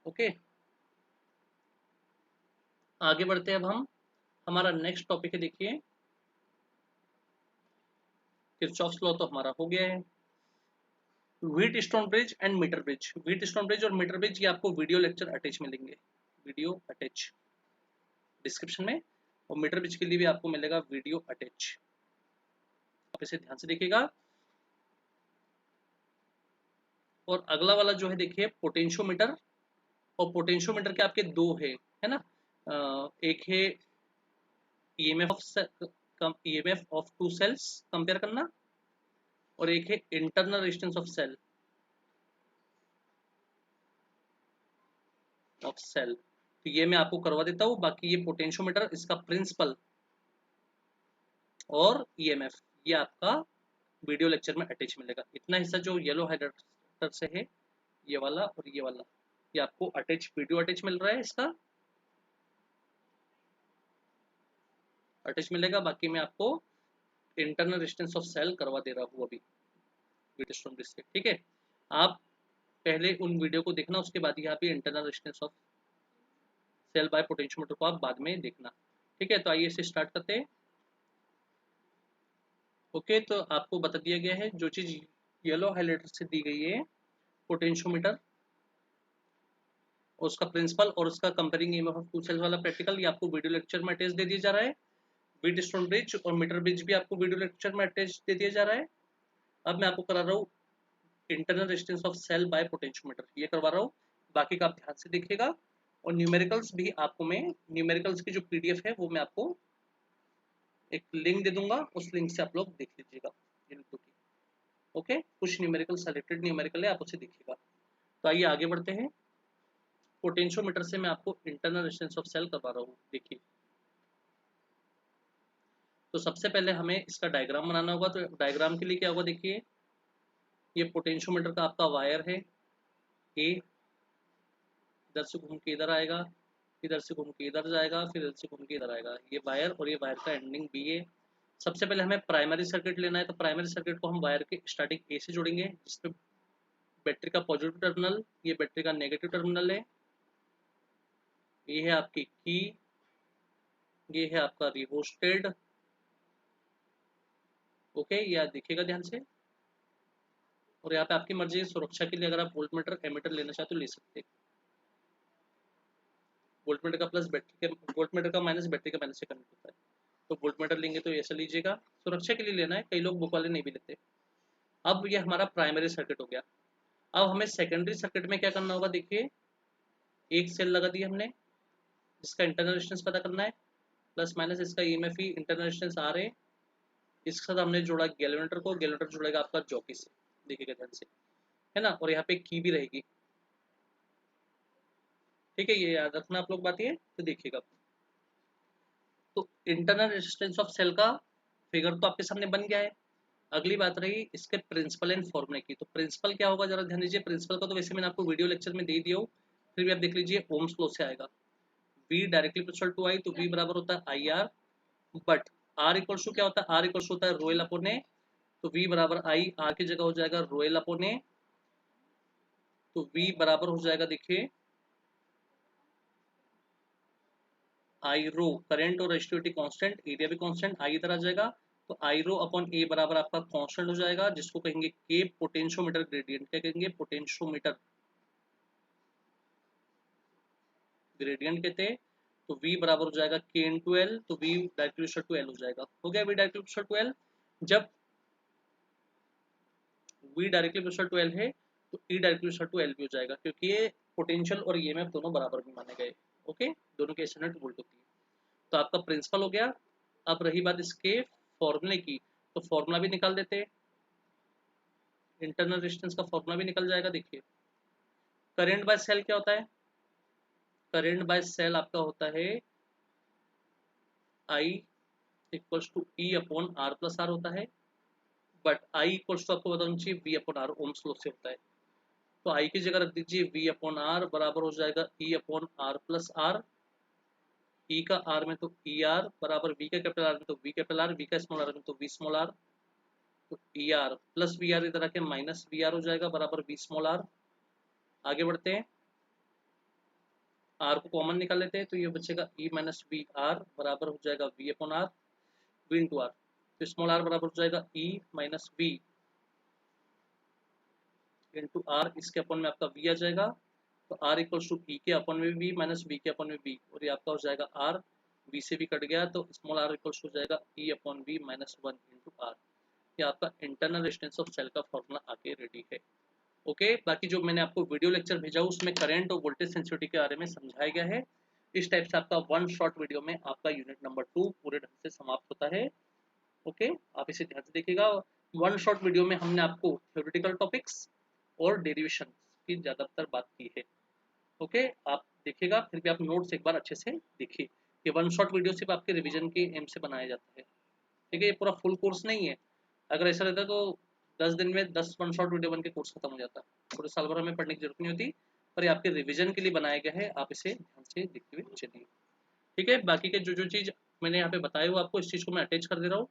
ओके, आगे बढ़ते हैं अब हम। हमारा नेक्स्ट टॉपिक है, देखिए किरचॉफ्स लॉ तो हमारा हो गया है। Wheatstone bridge and metre bridge, Wheatstone bridge और मीटर ब्रिज ये आपको वीडियो लेक्चर अटैच मिलेंगे, वीडियो अटैच डिस्क्रिप्शन में, और मीटर ब्रिज के लिए भी आपको मिलेगा वीडियो अटैच, आप इसे ध्यान से देखिएगा। और अगला वाला जो है देखिए पोटेंशियोमीटर, और पोटेंशियोमीटर के आपके दो है ना, एक है EMF of two cells compare करना, और एक है इंटरनल रेजिस्टेंस ऑफ सेल। तो ये मैं आपको करवा देता हूँ, बाकी ये पोटेंशियोमीटर, इसका प्रिंसिपल और ईएमएफ ये आपका वीडियो लेक्चर में अटैच मिलेगा। इतना हिस्सा जो येलो हाइलाइटर से है, ये वाला और ये वाला, ये आपको अटैच वीडियो अटैच मिल रहा है, इसका अटैच मिलेगा। बाकी मैं आपको इंटरनल रेजिस्टेंस ऑफ सेल करवा दे रहा हूँ अभी वीडियो स्टोन से, ठीक है। आप पहले उन वीडियो को देखना, उसके बाद यहाँ पे internal resistance of cell by potentiometer को आप बाद में देखना, ठीक है। तो आइए इसे स्टार्ट करते हैं। ओके, तो आपको बता दिया गया है जो चीज येलो हाइलाइटर से दी गई है, पोटेंशियोमीटर, उसका प्रिंसिपल और उसका comparing EMF of two cells वाला प्रैक्टिकल, ये आपको वीडियो लेक्चर में अटैच दे दिया जा रहा है। व्हीट स्टोन ब्रिज और मीटर ब्रिज भी आपको वीडियो लेक्चर में अटैच दे दिया जा रहा है। अब मैं आपको करा रहा हूँ internal resistance of cell by potentiometer, ये करवा रहा हूँ, बाकी का आप ध्यान से देखिएगा। और न्यूमेरिकल्स भी आपको मैं, न्यूमेरिकल्स की जो पीडीएफ है वो मैं आपको एक लिंक दे दूंगा, उस लिंक से आप लोग देख लीजिएगा इन दो की। ओके, कुछ न्यूमेरिकल सेलेक्टेड न्यूमेरिकल है, आप उसे देखिएगा। तो आइए आगे बढ़ते हैं। पोटेंशियोमीटर से मैं आपको इंटरनल रेजिस्टेंस ऑफ सेल करवा रहा हूँ, देखिए। तो सबसे पहले हमें इसका डायग्राम बनाना होगा, तो डायग्राम के लिए क्या होगा, देखिए ये पोटेंशियोमीटर का आपका वायर है ए, इधर से घूम के इधर आएगा, इधर से घूम के इधर जाएगा, फिर इधर से घूम के इधर आएगा, ये वायर, और ये वायर का एंडिंग बी है। सबसे पहले हमें प्राइमरी सर्किट लेना है, तो प्राइमरी सर्किट को हम वायर के स्टार्टिंग ए से जोड़ेंगे, जिसमें बैटरी का पॉजिटिव टर्मिनल, ये बैटरी का नेगेटिव टर्मिनल है, ये है आपकी की, ये है आपका रिहोस्टेड। ओके, ये आप देखिएगा ध्यान से। और यहाँ पे आपकी मर्जी है, सुरक्षा के लिए अगर आप वोल्टमीटर एमीटर लेना चाहते हो ले सकते हैं। वोल्टमीटर का प्लस बैटरी के, वोल्टमीटर का माइनस बैटरी का माइनस से कनेक्ट होता है, तो वोल्टमीटर लेंगे तो ऐसा लीजिएगा, सुरक्षा के लिए लेना है, कई लोग बुक वाले नहीं भी लेते। अब ये हमारा प्राइमरी सर्किट हो गया। अब हमें सेकेंडरी सर्किट में क्या करना होगा, देखिए एक सेल लगा दी हमने, जिसका इंटरनल रेजिस्टेंस पता करना है, प्लस माइनस इसका ईएमएफ ही इंटरनल रेजिस्टेंस आर है, इसके साथ हमने जोड़ा गैल्वेनोमीटर को, गैल्वेनोमीटर जुड़ेगा आपका जॉकी से, देखिएगा ध्यान से, है ना। और यहाँ पे की भी रहेगी, ठीक है, ये याद रखना आप लोग बात, ये तो देखिएगा। तो इंटरनल रेजिस्टेंस ऑफ सेल का फिगर तो आपके सामने बन गया है। अगली बात रही इसके प्रिंसिपल एंड फॉर्मूले की। तो प्रिंसिपल क्या होगा, जरा ध्यान दीजिए। प्रिंसिपल का तो वैसे मैंने आपको वीडियो लेक्चर में दे दिया हूँ, फिर भी आप देख लीजिए, ओम्स लॉ से आएगा। V directly proportional to I, तो V बराबर होता है IR, but R equal to क्या होता है, R इक्वल होता है रोएल अपॉन ए, तो V बराबर I, R की जगह हो जाएगा रोएल अपॉन ए, तो V बराबर हो जाएगा, देखिए I रो, करंट और रेजिस्टिविटी कांस्टेंट, एरिया भी कांस्टेंट, I इधर आ जाएगा, तो I रो अपॉन ए बराबर आपका कांस्टेंट हो जाएगा, जिसको कहेंगे K पोटेंशियोमीटर ग्रेडियंट। क्या कहेंगे, पोटेंशियोमीटर ग्रेडियंट कहते हैं। तो V बराबर हो जाएगा K इंटू एल, तो V डायरेक्टली टू एल हो जाएगा। हो गया V डायरेक्टली टू एल। जब V directly proportional to L है, तो E directly proportional to L भी हो जाएगा, क्योंकि ये पोटेंशियल और ईएमएफ दोनों बराबर भी माने गए। ओके, दोनों की एसएनएट वोल्ट होती है। तो आपका प्रिंसिपल हो गया। अब रही बात इसके फॉर्मूले की, तो फॉर्मूला भी निकाल देते हैं, इंटरनल रेजिस्टेंस का फॉर्मूला भी निकल जाएगा। देखिए करंट बाय सेल क्या होता है, करंट बाय सेल आपका होता है I equals to E upon R plus R होता है, बट I इक्वल्स टू आपको बताना चाहिए V upon R, Ohm's law से होता है। तो I की जगह रख दीजिए V अपॉन आर बराबर हो जाएगा E upon R plus R, E का आर में तो ई आर बराबर वी का कैपिटल आर में तो वी कैपिटल आर, वी का स्मॉल आर में तो वी स्मॉल आर, तो E R plus V R इधर आके माइनस वी आर हो जाएगा बराबर वी स्मॉल आर। आगे बढ़ते हैं, आर को कॉमन निकाल लेते हैं तो ये बचेगा ई माइनस वी आर बराबर हो जाएगा V upon R, V into R, तो स्मॉल आर बराबर हो जाएगा E minus V into R, इसके अपॉन में आपका वी आ जाएगा, तो आर इक्वल्स टू ई के अपॉन में वी माइनस वी के अपॉन में वी, और ये आपका हो जाएगा आर, वी से भी कट गया तो स्मॉल आर इक्वल्स हो जाएगा E upon V minus one into R. ये आपका इंटरनल रेजिस्टेंस ऑफ सेल का फॉर्मूला आके रेडी है। ओके, बाकी जो मैंने आपको वीडियो लेक्चर भेजा उसमें करंट और वोल्टेज सेंसिटिविटी के बारे में समझाया गया है। इस टाइप से आपका वन शॉर्ट वीडियो में आपका यूनिट नंबर 2 पूरे ढंग से समाप्त होता है। ओके, आप इसे ध्यान से देखिएगा। वन शॉर्ट वीडियो में हमने आपको थ्योरेटिकल टॉपिक्स और डेरिवेशन की ज़्यादातर बात की है। ओके, आप देखिएगा, फिर भी आप नोट्स एक बार अच्छे से देखिए। ये वन शॉट वीडियो सिर्फ आपके रिवीजन के एम से बनाया जाता है, ठीक है, ये पूरा फुल कोर्स नहीं है। अगर ऐसा रहता तो 10 दिन में 10 वन शॉट वीडियो बन के कोर्स खत्म हो जाता, पूरे साल भर हमें पढ़ने की जरूरत नहीं होती, पर ये आपके रिवीजन के लिए बनाया गया है, आप इसे ध्यान से देखते हुए चलिए। ठीक है, बाकी के जो जो चीज़ मैंने यहाँ पे बताया हुआ आपको, इस चीज़ को मैं अटैच कर दे रहा हूँ,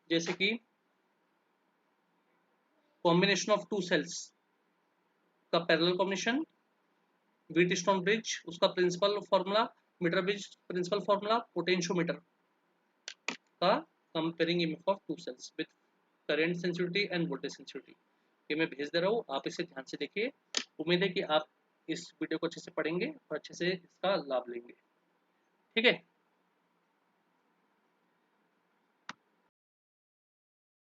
जैसे कि कॉम्बिनेशन ऑफ टू सेल्स का पैरेलल कॉम्बिनेशन, व्हीटस्टोन ब्रिज उसका principle formula, meter bridge principle formula, potentiometer का comparing image of two cells with current sensitivity and voltage sensitivity, ये मैं भेज दे रहा हूँ, आप इसे ध्यान से देखिए। उम्मीद है कि आप इस वीडियो को अच्छे से पढ़ेंगे और अच्छे से इसका लाभ लेंगे। ठीक है।